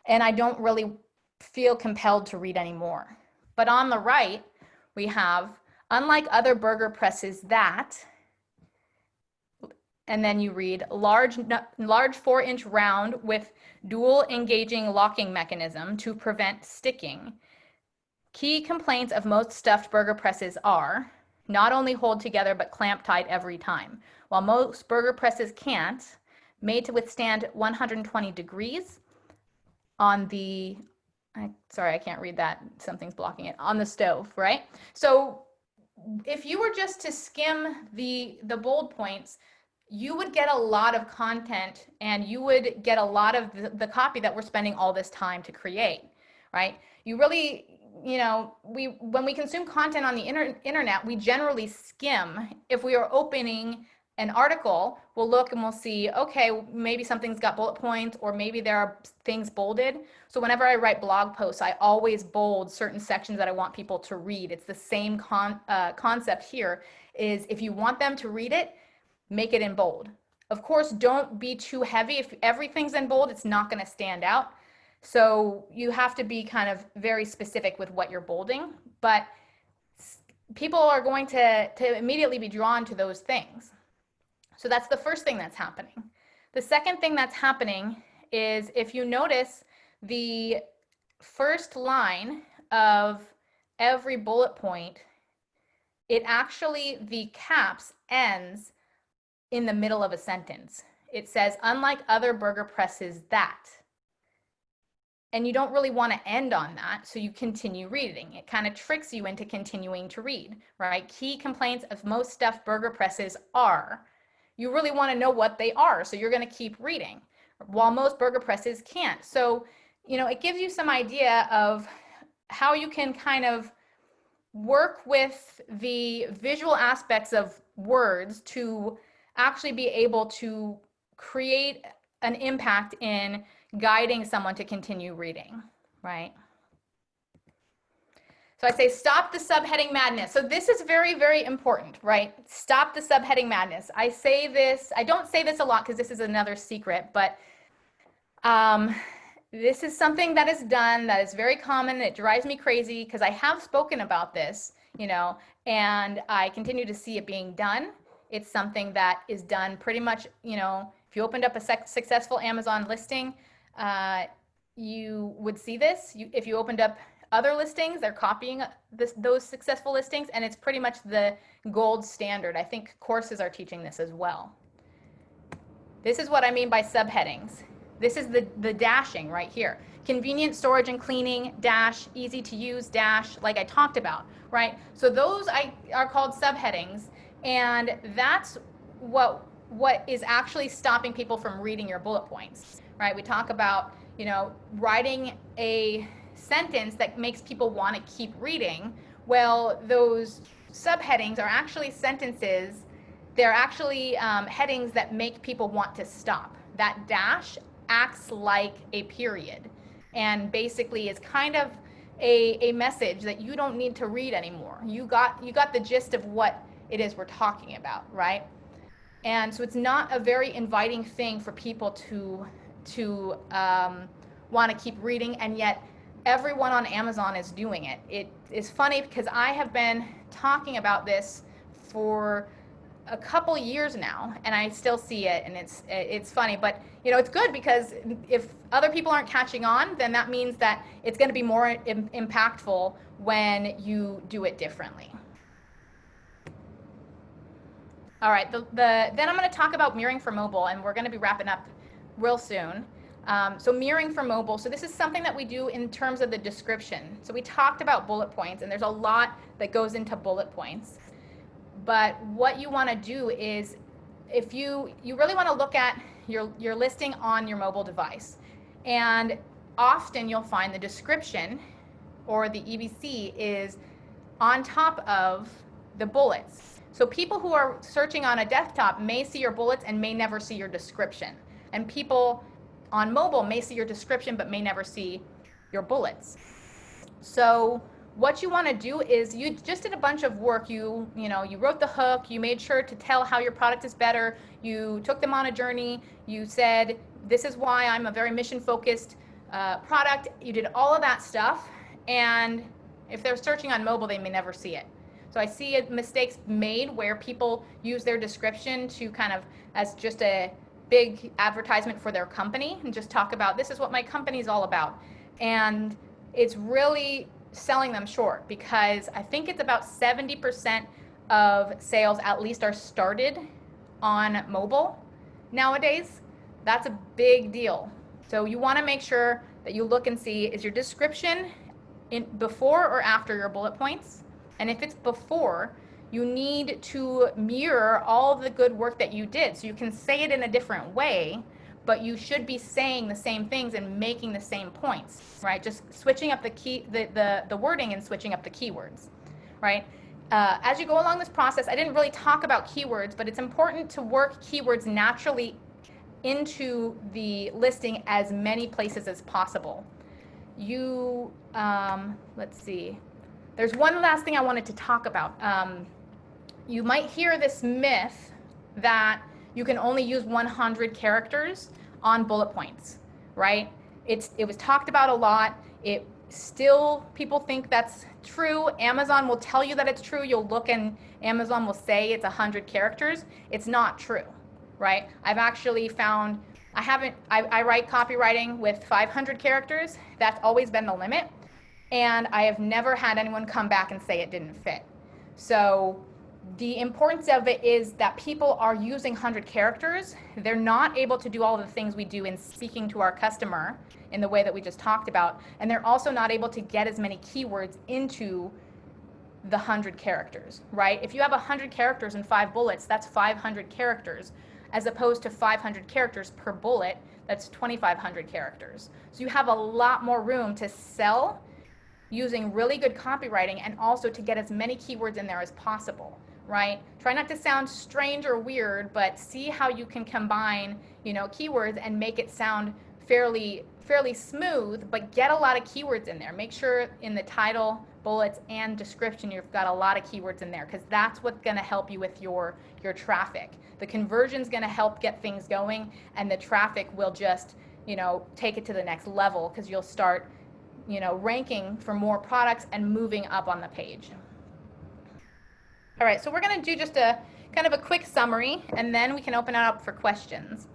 And I don't really feel compelled to read anymore. But on the right, we have, unlike other burger presses that, and then you read large 4-inch round with dual engaging locking mechanism to prevent sticking. Key complaints of most stuffed burger presses are not only hold together but clamp tight every time. While most burger presses can't, made to withstand 120 degrees on the, sorry, I can't read that. Something's blocking it. On the stove, right? So if you were just to skim the bold points, you would get a lot of content and you would get a lot of the copy that we're spending all this time to create, right? You really, you know, when we consume content on the internet, we generally skim. If we are opening an article, we'll look and we'll see, okay, maybe something's got bullet points or maybe there are things bolded. So whenever I write blog posts, I always bold certain sections that I want people to read. It's the same concept here, is if you want them to read it, make it in bold. Of course, don't be too heavy. If everything's in bold, it's not going to stand out. So you have to be kind of very specific with what you're bolding, but people are going to immediately be drawn to those things. So that's the first thing that's happening. The second thing that's happening is, if you notice the first line of every bullet point, it actually, the caps ends in the middle of a sentence. It says, unlike other burger presses that. And you don't really want to end on that, so you continue reading. It kind of tricks you into continuing to read, right? Key complaints of most stuffed burger presses are. You really want to know what they are, so you're going to keep reading, while most burger presses can't. So, you know, it gives you some idea of how you can kind of work with the visual aspects of words to actually be able to create an impact in guiding someone to continue reading, right? So I say, stop the subheading madness. So this is very, very important, right? Stop the subheading madness. I say this, I don't say this a lot because this is another secret, but this is something that is done that is very common. It drives me crazy because I have spoken about this, you know, and I continue to see it being done. It's something that is done pretty much, you know, if you opened up a successful Amazon listing, you would see this. If you opened up other listings, they're copying those successful listings, and it's pretty much the gold standard. I think courses are teaching this as well. This is what I mean by subheadings. This is the dashing right here. Convenient storage and cleaning, dash, easy to use, dash, like I talked about, right? So those are called subheadings, and that's what is actually stopping people from reading your bullet points, right? We talk about, you know, writing a sentence that makes people want to keep reading. Well, those subheadings are actually sentences. They're actually headings that make people want to stop. That dash acts like a period and basically is kind of a message that you don't need to read anymore. You got the gist of what it is we're talking about, right? And so it's not a very inviting thing for people to want to keep reading, and yet everyone on Amazon is doing it. It is funny because I have been talking about this for a couple years now, and I still see it, and it's funny, but you know, it's good because if other people aren't catching on, then that means that it's going to be more impactful when you do it differently. All right, then I'm going to talk about mirroring for mobile, and we're going to be wrapping up real soon. So mirroring for mobile. So this is something that we do in terms of the description. So we talked about bullet points, and there's a lot that goes into bullet points. But what you want to do is, if you really want to look at your listing on your mobile device, and often you'll find the description or the EBC is on top of the bullets. So people who are searching on a desktop may see your bullets and may never see your description. And people on mobile may see your description but may never see your bullets. So what you want to do is, you just did a bunch of work. You wrote the hook, you made sure to tell how your product is better, you took them on a journey, you said, this is why I'm a very mission-focused product. You did all of that stuff, and if they're searching on mobile, they may never see it. So So I see mistakes made where people use their description to kind of as just a big advertisement for their company and just talk about this is what my company's all about. And it's really selling them short, because I think it's about 70% of sales at least are started on mobile nowadays. That's a big deal. So you want to make sure that you look and see, is your description in before or after your bullet points? And if it's before, you need to mirror all of the good work that you did. So you can say it in a different way, but you should be saying the same things and making the same points, right? Just switching up the wording and switching up the keywords, right? As you go along this process, I didn't really talk about keywords, but it's important to work keywords naturally into the listing as many places as possible. Let's see. There's one last thing I wanted to talk about. You might hear this myth that you can only use 100 characters on bullet points, right? It was talked about a lot. People think that's true. Amazon will tell you that it's true. You'll look and Amazon will say it's 100 characters. It's not true, right? I've actually found, I write copywriting with 500 characters. That's always been the limit. And I have never had anyone come back and say it didn't fit. So the importance of it is that people are using 100 characters. They're not able to do all the things we do in speaking to our customer in the way that we just talked about. And they're also not able to get as many keywords into the 100 characters, right? If you have 100 characters and 5 bullets, that's 500 characters, as opposed to 500 characters per bullet, that's 2,500 characters. So you have a lot more room to sell using really good copywriting, and also to get as many keywords in there as possible, right? Try not to sound strange or weird, but see how you can combine, keywords and make it sound fairly smooth, but get a lot of keywords in there. Make sure in the title, bullets, and description you've got a lot of keywords in there, because that's what's going to help you with your traffic. The conversion's going to help get things going, and the traffic will just, take it to the next level, because you'll start ranking for more products and moving up on the page. All right, so we're going to do just a kind of a quick summary, and then we can open it up for questions.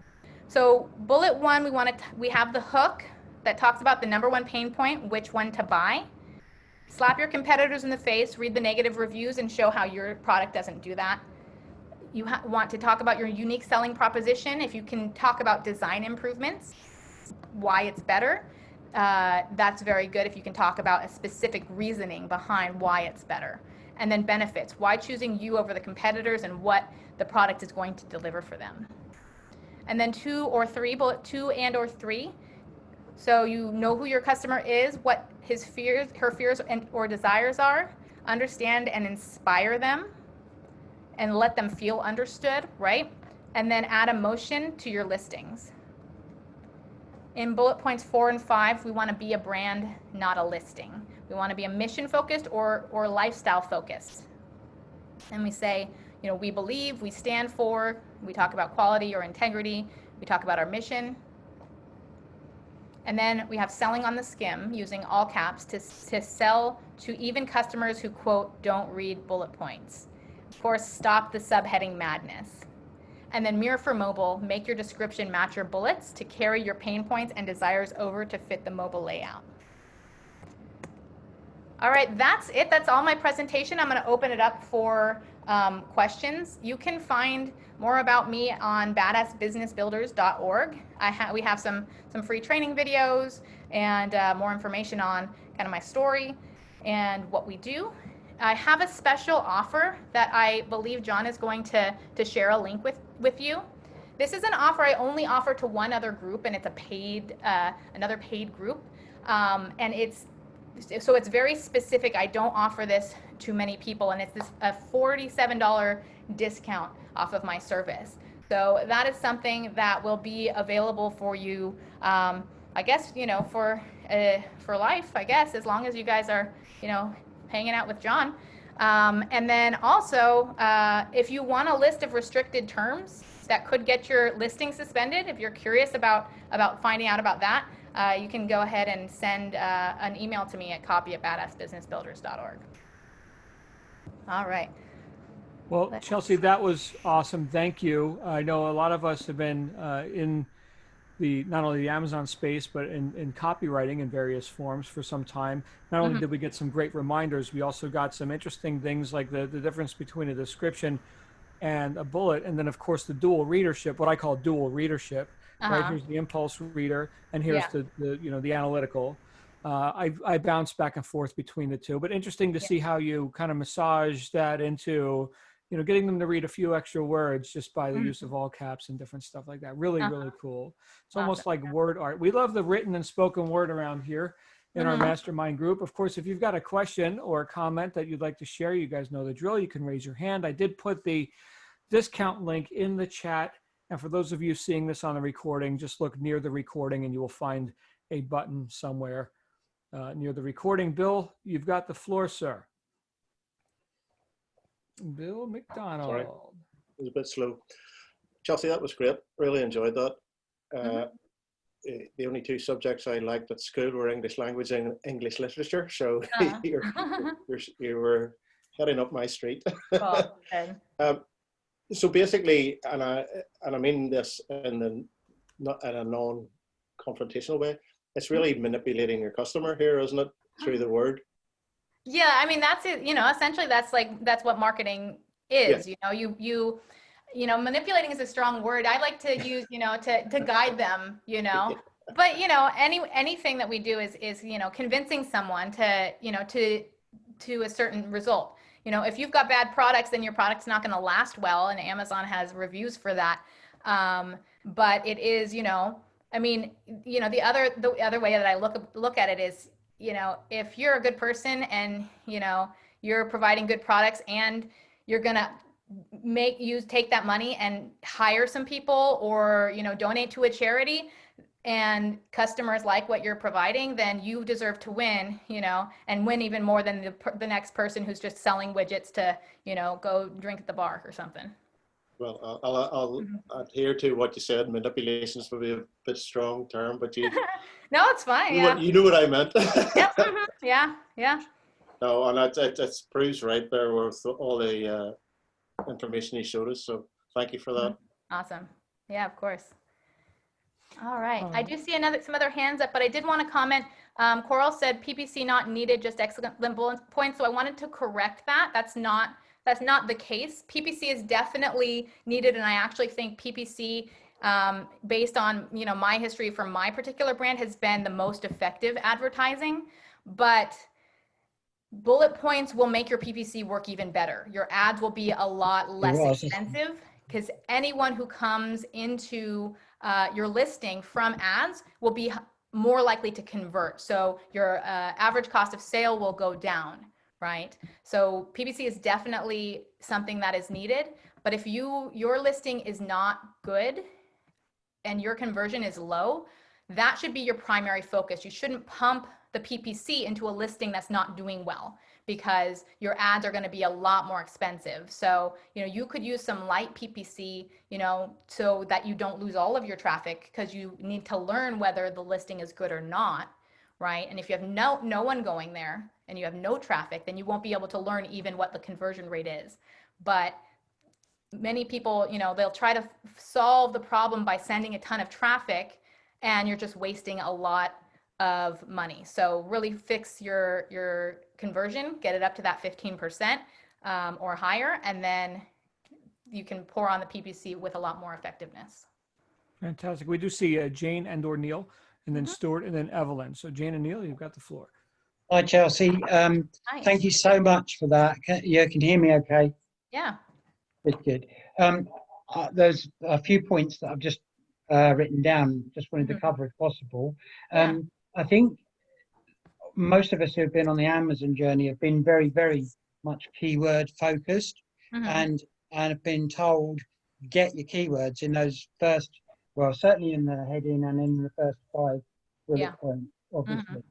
So bullet 1, we have the hook that talks about the number 1 pain point, which one to buy. Slap your competitors in the face, read the negative reviews, and show how your product doesn't do that. You want to talk about your unique selling proposition. If you can talk about design improvements, why it's better, that's very good if you can talk about a specific reasoning behind why it's better. And then benefits, why choosing you over the competitors and what the product is going to deliver for them. And then bullet 2 and or 3. So you know who your customer is, what her fears or desires are, understand and inspire them, and let them feel understood, right? And then add emotion to your listings. In bullet points 4 and 5, we want to be a brand, not a listing. We want to be a mission focused or lifestyle focused. And we say, we believe, we stand for, we talk about quality or integrity, we talk about our mission. And then we have selling on the skim, using all caps to sell to even customers who, quote, don't read bullet points. Of course, stop the subheading madness. And then mirror for mobile, make your description match your bullets to carry your pain points and desires over to fit the mobile layout. All right, that's it. That's all my presentation. I'm going to open it up for questions. You can find more about me on badassbusinessbuilders.org. We have some free training videos and more information on kind of my story and what we do. I have a special offer that I believe John is going to share a link with you. This is an offer I only offer to one other group, and it's another paid group. And it's very specific. I don't offer this to many people, and it's a $47 discount off of my service. So that is something that will be available for you, I guess, for life, I guess, as long as you guys are, hanging out with John. And then also, if you want a list of restricted terms that could get your listing suspended, if you're curious about finding out about that, you can go ahead and send an email to me at copy@badassbusinessbuilders.org. All right. Well, Chelsea, that was awesome. Thank you. I know a lot of us have been in the not only the Amazon space, but in copywriting in various forms for some time. Not only Mhm. did we get some great reminders, we also got some interesting things like the difference between a description and a bullet, and then of course the dual readership, what I call dual readership, right? Uh-huh. Here's the impulse reader, and here's Yeah. the the analytical. I bounce back and forth between the two, but interesting to Yeah. see how you kind of massage that into, getting them to read a few extra words just by the use of Mhm. all caps and different stuff like that. Really, Uh-huh. really cool. It's Awesome. almost like word art. We love the written and spoken word around here in our Mhm. mastermind group. Of course, if you've got a question or a comment that you'd like to share, you guys know the drill. You can raise your hand. I did put the discount link in the chat. And for those of you seeing this on the recording, just look near the recording and you will find a button somewhere near the recording. Bill, you've got the floor, sir. Bill Sorry, McDonald. it was a bit slow. Chelsea, that was great. Really enjoyed that. Mhm. The only two subjects I liked at school were English language and English literature. So Uh-huh. you were heading up my street. Cool. Good. um, so basically, and I mean this in the not in a non-confrontational way. It's really manipulating your customer here, isn't it? Through the word. Yeah, I mean that's it, essentially that's what marketing Yeah. is. Manipulating is a strong word. I like to use, to guide them, But, anything that we do is, convincing someone to, to a certain result. If you've got bad products, then your product's not going to last well, and Amazon has reviews for that. But it is, I mean, the other way that I look at it is, if you're a good person and, you're providing good products and you're going to take that money and hire some people or, donate to a charity, and customers like what you're providing, then you deserve to win, and win even more than the next person who's just selling widgets to, go drink at the bar or something. Well, I'll adhere to what you said. Manipulations would be a bit strong term, but No, it's fine. Yeah. you knew what I meant. Yep. Yeah. Yeah. No, and it proves right there with all the information you showed us. So thank you for that. Awesome. Yeah, of course. All right. I do see some other hands up, but I did want to comment. Coral said PPC not needed, just excellent bullet points. So I wanted to correct that. That's not the case. PPC is definitely needed, and I actually think PPC, based on my history from my particular brand, has been the most effective advertising. But bullet points will make your PPC work even better. Your ads will be a lot less expensive because anyone who comes into your listing from ads will be more likely to convert. So your average cost of sale will go down, right? So PPC is definitely something that is needed. But if your listing is not good and your conversion is low, that should be your primary focus. You shouldn't pump the PPC into a listing that's not doing well, because your ads are going to be a lot more expensive. So, you could use some light PPC, so that you don't lose all of your traffic, because you need to learn whether the listing is good or not, right? And if you have no one going there and you have no traffic, then you won't be able to learn even what the conversion rate is. But many people, they'll try to solve the problem by sending a ton of traffic, and you're just wasting a lot of money. So really fix your conversion, get it up to that 15% or higher, and then you can pour on the PPC with a lot more effectiveness. Fantastic. We do see Jane and or Neil, and then Stuart, and then Evelyn. So Jane and Neil, you've got the floor. Hi, Chelsea. Nice. Thank you so much for that. Can you hear me okay? Yeah. Good. There's a few points that I've just written down, just wanted to cover if possible. Yeah. I think most of us who have been on the Amazon journey have been very, very much keyword focused, and have been told, get your keywords in those first, well, certainly in the heading and in the first 5 bullet points, obviously.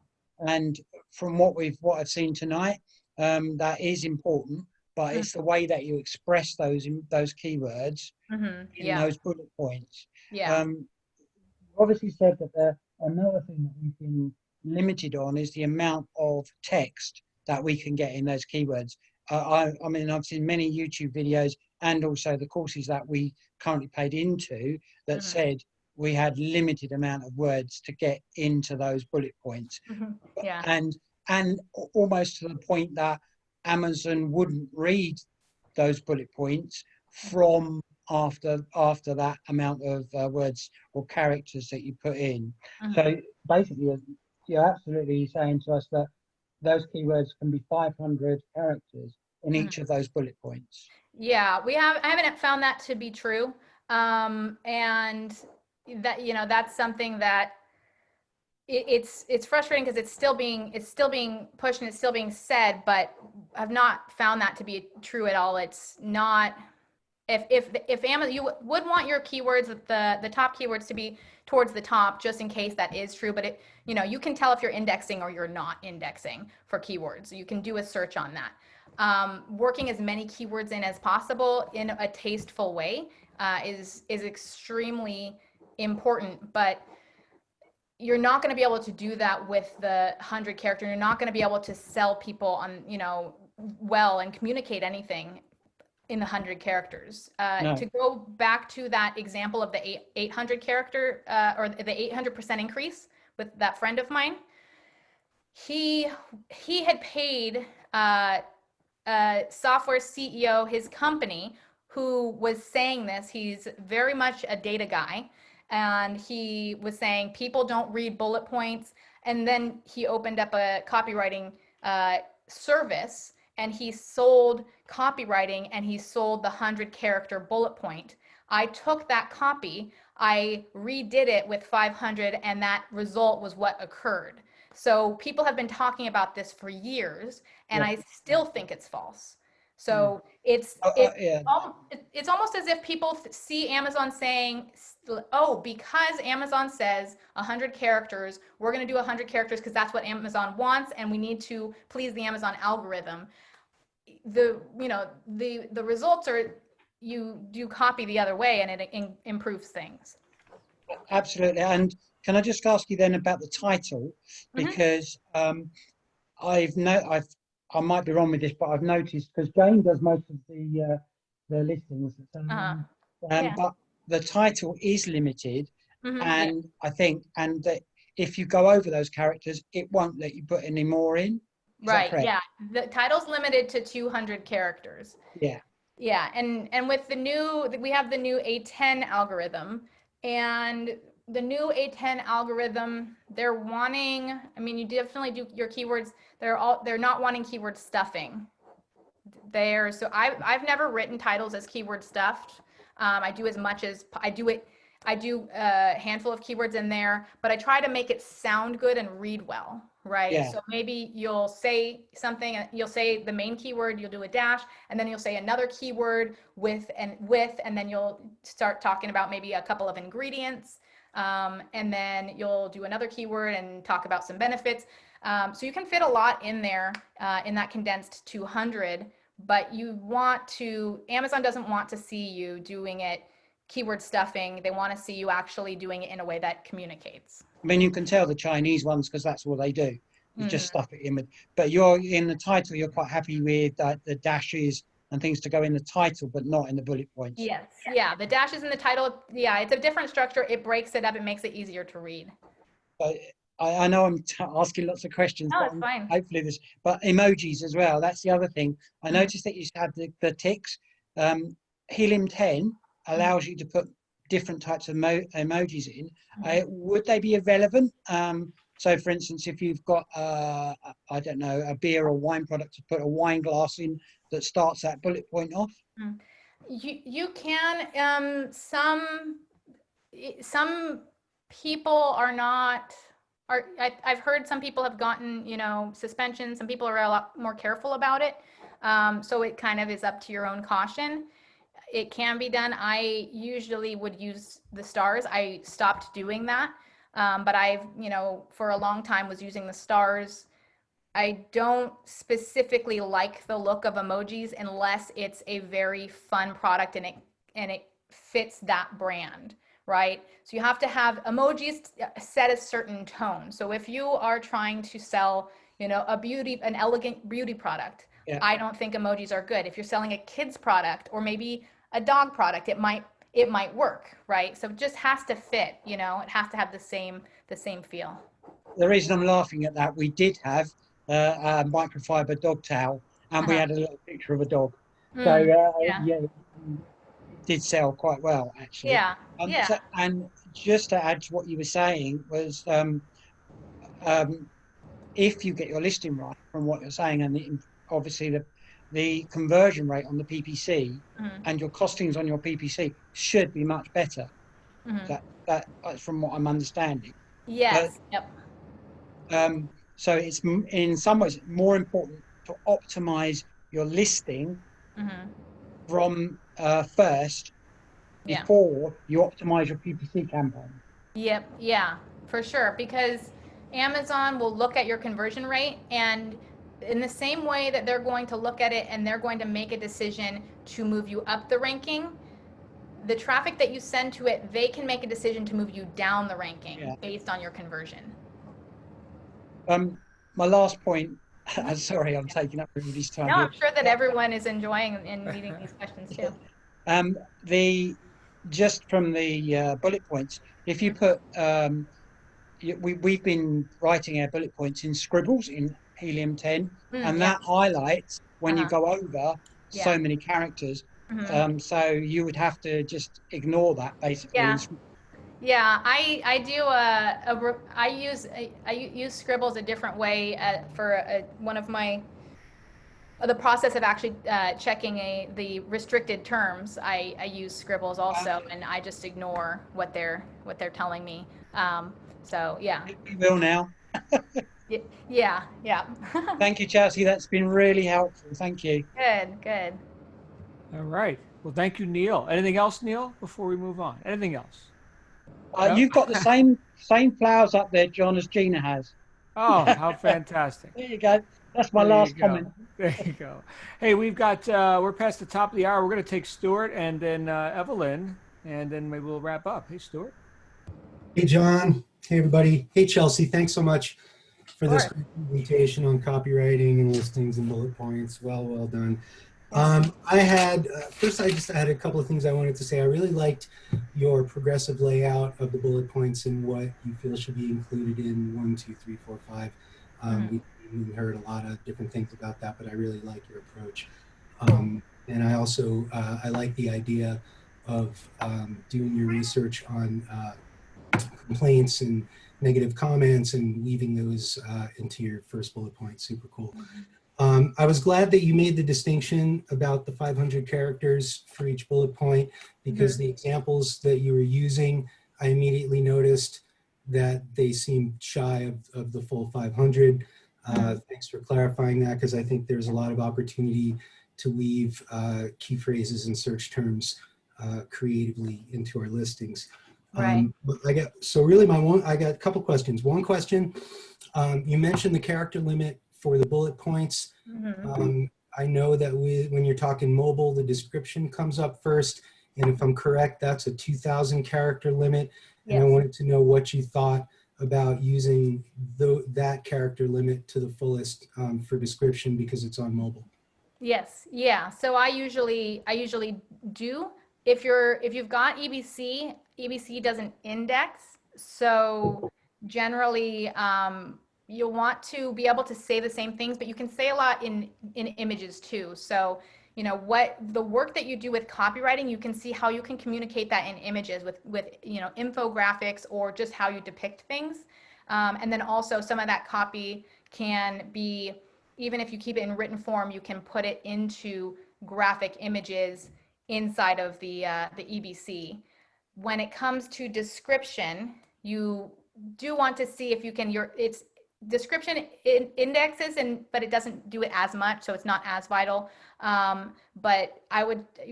And from what I've seen tonight, that is important, but it's the way that you express those keywords in those bullet points. Yeah. Obviously said that another thing that we've been limited on is the amount of text that we can get in those keywords. I mean, I've seen many YouTube videos and also the courses that we currently paid into that said we had limited amount of words to get into those bullet points. Yeah. And almost to the point that Amazon wouldn't read those bullet points from after that amount of words or characters that you put in. So basically, you're absolutely saying to us that those keywords can be 500 characters in each of those bullet points. Yeah, I haven't found that to be true. And that, you know, that's something that it's frustrating because it's still being pushed and it's still being said, but I've not found that to be true at all. It's not, if Amazon, you would want your keywords, the top keywords to be towards the top, just in case that is true. But you know, you can tell if you're indexing or you're not indexing for keywords. You can do a search on that. Working as many keywords in as possible in a tasteful way is extremely important, but you're not going to be able to do that with the 100 character. You're not going to be able to sell people on, you know, well and communicate anything in the 100 characters. No. To go back to that example of the 800 character or the 800% increase with that friend of mine, he had paid software CEO, his company, who was saying this. He's very much a data guy. And he was saying people don't read bullet points. And then he opened up a copywriting service, and he sold copywriting, and he sold the 100 character bullet point. I took that copy, I redid it with 500, and that result was what occurred. So people have been talking about this for years, and I still think it's false. So it's almost as if people see Amazon saying, oh, because Amazon says 100 characters, we're going to do 100 characters because that's what Amazon wants, and we need to please the Amazon algorithm. The results are, you do copy the other way, and it improves things. Absolutely. And can I just ask you then about the title? Because I might be wrong with this, but I've noticed, because Jane does most of the listings, but the title is limited, and I think, and that if you go over those characters, it won't let you put any more in. Right. Yeah. The title's limited to 200 characters. Yeah. Yeah. And with we have the new A10 algorithm, and the new A10 algorithm, they're wanting, I mean, you definitely do your keywords. They're not wanting keyword stuffing there. So I've never written titles as keyword stuffed. I do as much as I do a handful of keywords in there, but I try to make it sound good and read well, right? Yeah. So maybe you'll say something, you'll say the main keyword, you'll do a dash, and then you'll say another keyword with, and then you'll start talking about maybe a couple of ingredients. And then you'll do another keyword and talk about some benefits. So you can fit a lot in there in that condensed 200, but Amazon doesn't want to see you doing it keyword stuffing. They want to see you actually doing it in a way that communicates. I mean, you can tell the Chinese ones because that's what they do. You just stuff it in with, but you're in the title, you're quite happy with the dashes and things to go in the title, but not in the bullet points. Yes. Yeah. The dashes in the title. Yeah. It's a different structure. It breaks it up. It makes it easier to read. But I know I'm asking lots of questions. No, it's fine. Hopefully but emojis as well. That's the other thing. I noticed that you had the ticks. Helium 10 allows you to put different types of emojis in. Would they be irrelevant? So for instance, if you've got, I don't know, a beer or wine product, to put a wine glass in that starts that bullet point off? You can, some people are not, I've heard some people have gotten, suspension. Some people are a lot more careful about it. So it kind of is up to your own caution. It can be done. I usually would use the stars. I stopped doing that. But I've, for a long time was using the stars. I don't specifically like the look of emojis unless it's a very fun product and it fits that brand, right? So you have to have emojis set a certain tone. So if you are trying to sell, an elegant beauty product, Yeah. I don't think emojis are good. If you're selling a kid's product or maybe a dog product, it might work, right? So it just has to fit, you know, it has to have the same feel. The reason I'm laughing at that, we did have a microfiber dog towel, and we Uh-huh. had a little picture of a dog. So Yeah. yeah, it did sell quite well actually. Yeah. Yeah. And just to add to what you were saying was, um, if you get your listing right from what you're saying, and obviously the conversion rate on the PPC Mhm. and your costings on your PPC should be much better. Mhm. That's from what I'm understanding. But Yes. Yep. so it's in some ways more important to optimize your listing Mhm. from first Yeah. before you optimize your PPC campaign. Yep. Yeah, for sure. Because Amazon will look at your conversion rate, and in the same way that they're going to look at it and they're going to make a decision to move you up the ranking, the traffic that you send to it, they can make a decision to move you down the ranking Yeah. based on your conversion. My last point. Sorry, I'm taking up everybody's time No, here. I'm sure that everyone is enjoying and needing these questions too. The just from the bullet points, if you put we've been writing our bullet points in scribbles in Helium 10, and Yeah. that highlights when you Uh-huh. go over Yeah. so many characters. Mhm. So you would have to just ignore that basically. Yeah. Yeah, I do I use Scribbles a different way for one of my the process of actually checking the restricted terms. I use Scribbles also, and I just ignore what they're telling me. So yeah. We will now. Yeah, yeah. Thank you, Chelsea. That's been really helpful. Thank you. Good, good. All right. Well, thank you, Neil. Anything else, Neil, before we move on? Anything else? No? You've got the same flowers up there, John, as Gina has. Oh, how fantastic. There you go. That's my There you last go. comment. There you go. Hey, we've got, we're past the top of the hour. We're going to take Stuart and then Evelyn, and then maybe we'll wrap up. Hey, Stuart. Hey, John. Hey, everybody. Hey, Chelsea. Thanks so much for this Sure. great presentation on copywriting and listings and bullet points. Well done. I had, first, I had a couple of things I wanted to say. I really liked your progressive layout of the bullet points and what you feel should be included in 1, 2, 3, 4, 5. We heard a lot of different things about that, but I really like your approach. And I also, I like the idea of doing your research on complaints and negative comments and weaving those into your first bullet point. Super cool. I was glad that you made the distinction about the 500 characters for each bullet point, because the examples that you were using, I immediately noticed that they seemed shy of the full 500. Thanks for clarifying that, because I think there's a lot of opportunity to weave key phrases and search terms creatively into our listings. Right. I got a couple questions. One question, you mentioned the character limit for the bullet points. I know that when you're talking mobile, the description comes up first, and if I'm correct, that's a 2,000 character limit. And I wanted to know what you thought about using that character limit to the fullest for description, because it's on mobile. Yes, yeah. So I usually do. If you've got EBC doesn't index. So generally, you'll want to be able to say the same things, but you can say a lot in images too. So, you know, what the work that you do with copywriting, you can see how you can communicate that in images with you know, infographics or just how you depict things. And then also some of that copy can be, even if you keep it in written form, you can put it into graphic images inside of the EBC. When it comes to description, you do want to see if you can, it's description indexes, but it doesn't do it as much, so it's not as vital. But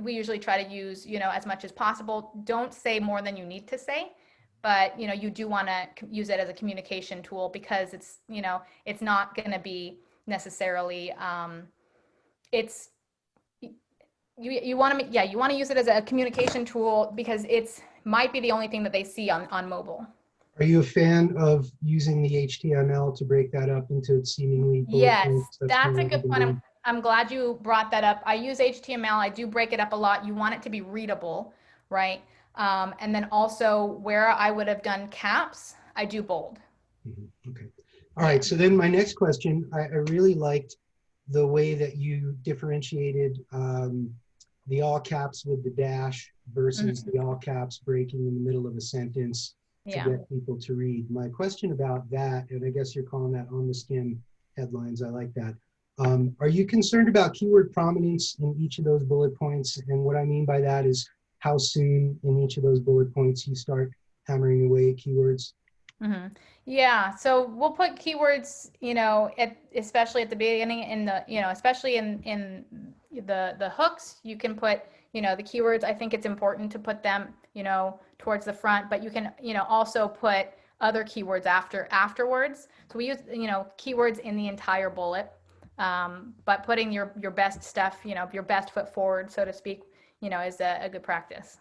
we usually try to use, you know, as much as possible. Don't say more than you need to say, but you know, you do want to use it as a communication tool, because it's, you know, it's not going to be necessarily it's you want to use it as a communication tool, because it's might be the only thing that they see on mobile. Are you a fan of using the HTML to break that up into seemingly bullet Yes, points? that's a good point. I'm glad you brought that up. I use HTML. I do break it up a lot. You want it to be readable, right? And then also where I would have done caps, I do bold. Okay. All right. So then my next question, I really liked the way that you differentiated the all caps with the dash versus the all caps breaking in the middle of a sentence to get people to read. My question about that, and I guess you're calling that on the skin headlines, I like that. Are you concerned about keyword prominence in each of those bullet points? And what I mean by that is how soon in each of those bullet points you start hammering away at keywords? Yeah, so we'll put keywords, especially at the beginning in the, especially in the hooks, you can put, the keywords. I think it's important to put them, towards the front, but you can, also put other keywords afterwards. So we use, keywords in the entire bullet, but putting your best stuff, your best foot forward, so to speak, is a good practice.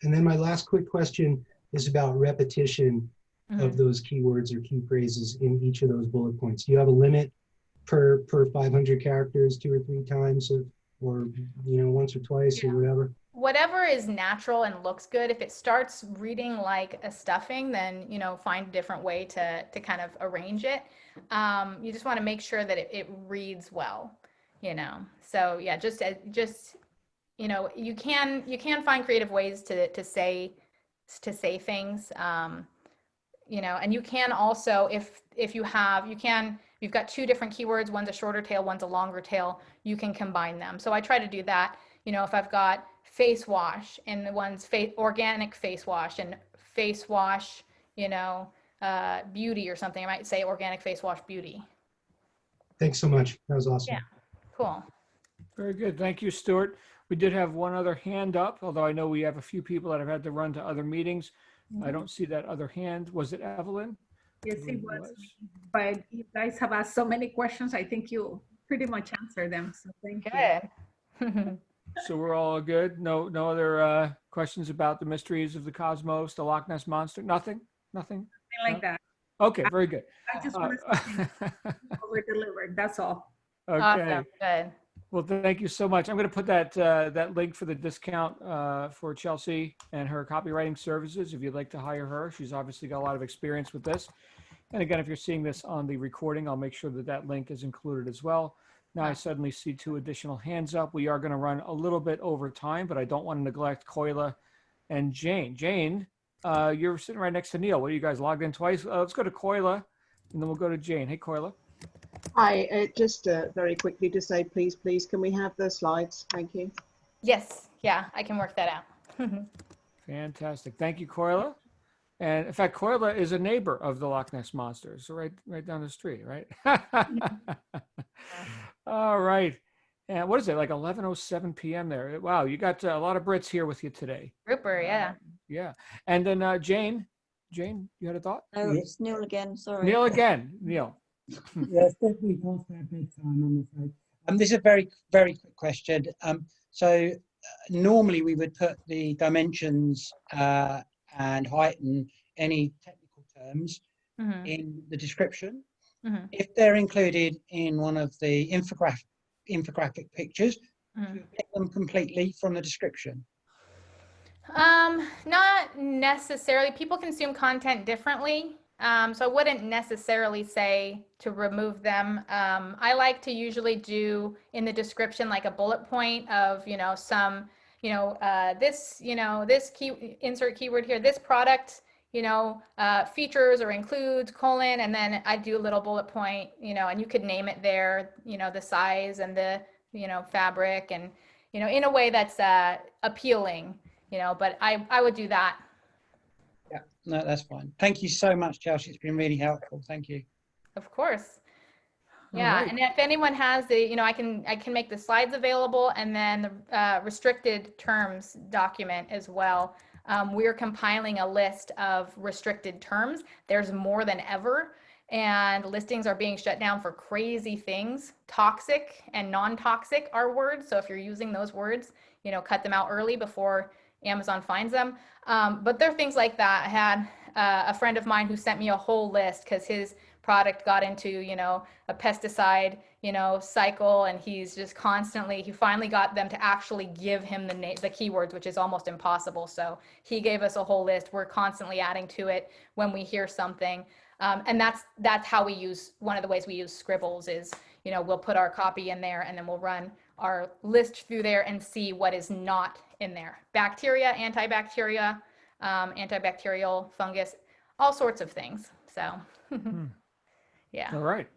And then my last quick question is about repetition of those keywords or key phrases in each of those bullet points. Do you have a limit per 500 characters 2 or 3 times or once or twice or whatever? Whatever is natural and looks good. If it starts reading like a stuffing, then, find a different way to kind of arrange it. You just want to make sure that it reads well, So yeah, just you can find creative ways to say things, and you can also, if you've got 2 different keywords, one's a shorter tail, one's a longer tail, you can combine them. So I try to do that. If I've got face wash and the one's organic face wash and face wash, beauty or something, I might say organic face wash beauty. Thanks so much. That was awesome. Yeah, cool. Very good. Thank you, Stuart. We did have one other hand up, although I know we have a few people that have had to run to other meetings. I don't see that other hand. Was it Evelyn? Yes, it was. But you guys have asked so many questions. I think you pretty much answered them. So thank you. Good. So we're all good. No other questions about the mysteries of the cosmos, the Loch Ness monster. Nothing. Something like that. Okay, very good. I just want to over delivered. That's all. Okay. Awesome. Good. Well, thank you so much. I'm going to put that link for the discount for Chelsea and her copywriting services. If you'd like to hire her, she's obviously got a lot of experience with this. And again, if you're seeing this on the recording, I'll make sure that link is included as well. Now I suddenly see 2 additional hands up. We are going to run a little bit over time, but I don't want to neglect Koila and Jane. Jane, you're sitting right next to Neil. What are you guys logged in twice? Let's go to Koila, and then we'll go to Jane. Hey, Koila. Hi, just very quickly to say, please, can we have the slides? Thank you. Yes. Yeah, I can work that out. Fantastic. Thank you, Koila. And in fact, Koila is a neighbor of the Loch Ness Monster. So right down the street, right? All right. And what is it, like 11:07 p.m. there? Wow, you got a lot of Brits here with you today. Grouper, yeah. Yeah. And then Jane, you had a thought? Oh, it's Neil again. Sorry. Neil again. Neil. Yes, definitely past our bedtime, I'm afraid. This is a very, very quick question. So normally we would put the dimensions and height and any technical terms in the description. If they're included in one of the infographic pictures, take them completely from the description. Not necessarily. People consume content differently. So I wouldn't necessarily say to remove them. I like to usually do in the description like a bullet point of, some, this, this insert keyword here, this product, features or includes : and then I do a little bullet point, and you could name it there, the size and the, fabric and, in a way that's appealing, but I would do that. Yeah, no, that's fine. Thank you so much, Chelsea. It's been really helpful. Thank you. Of course. Yeah, right. and if anyone has the, I can make the slides available and then the restricted terms document as well. We're compiling a list of restricted terms. There's more than ever, and listings are being shut down for crazy things. Toxic and non-toxic are words. So if you're using those words, cut them out early before Amazon finds them. But there are things like that. I had a friend of mine who sent me a whole list because his product got into, a pesticide, cycle, and he's just constantly, he finally got them to actually give him the keywords, which is almost impossible. So he gave us a whole list. We're constantly adding to it when we hear something. And that's how we use, one of the ways we use Scribbles is, we'll put our copy in there and then we'll run our list through there and see what is not in there. Bacteria, antibacterial, fungus, all sorts of things. So yeah. All right.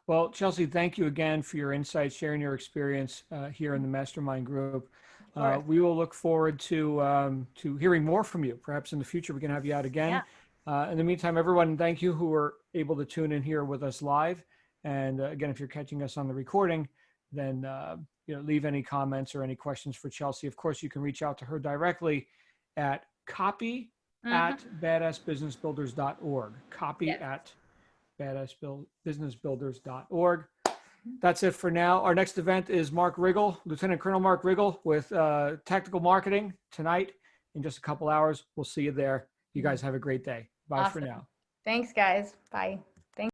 Well, Chelsea, thank you again for your insights, sharing your experience here in the Mastermind Group. We will look forward to hearing more from you. Perhaps in the future we can have you out again. Yeah. In the meantime, everyone, thank you who were able to tune in here with us live. And again, if you're catching us on the recording, then leave any comments or any questions for Chelsea. Of course, you can reach out to her directly at copy@badassbusinessbuilders.org. Copy@badassbusinessbuilders.org. That's it for now. Our next event is Mark Riggle, Lieutenant Colonel Mark Riggle with Tactical Marketing tonight in just a couple hours. We'll see you there. You guys have a great day. Bye for now. Thanks, guys. Bye.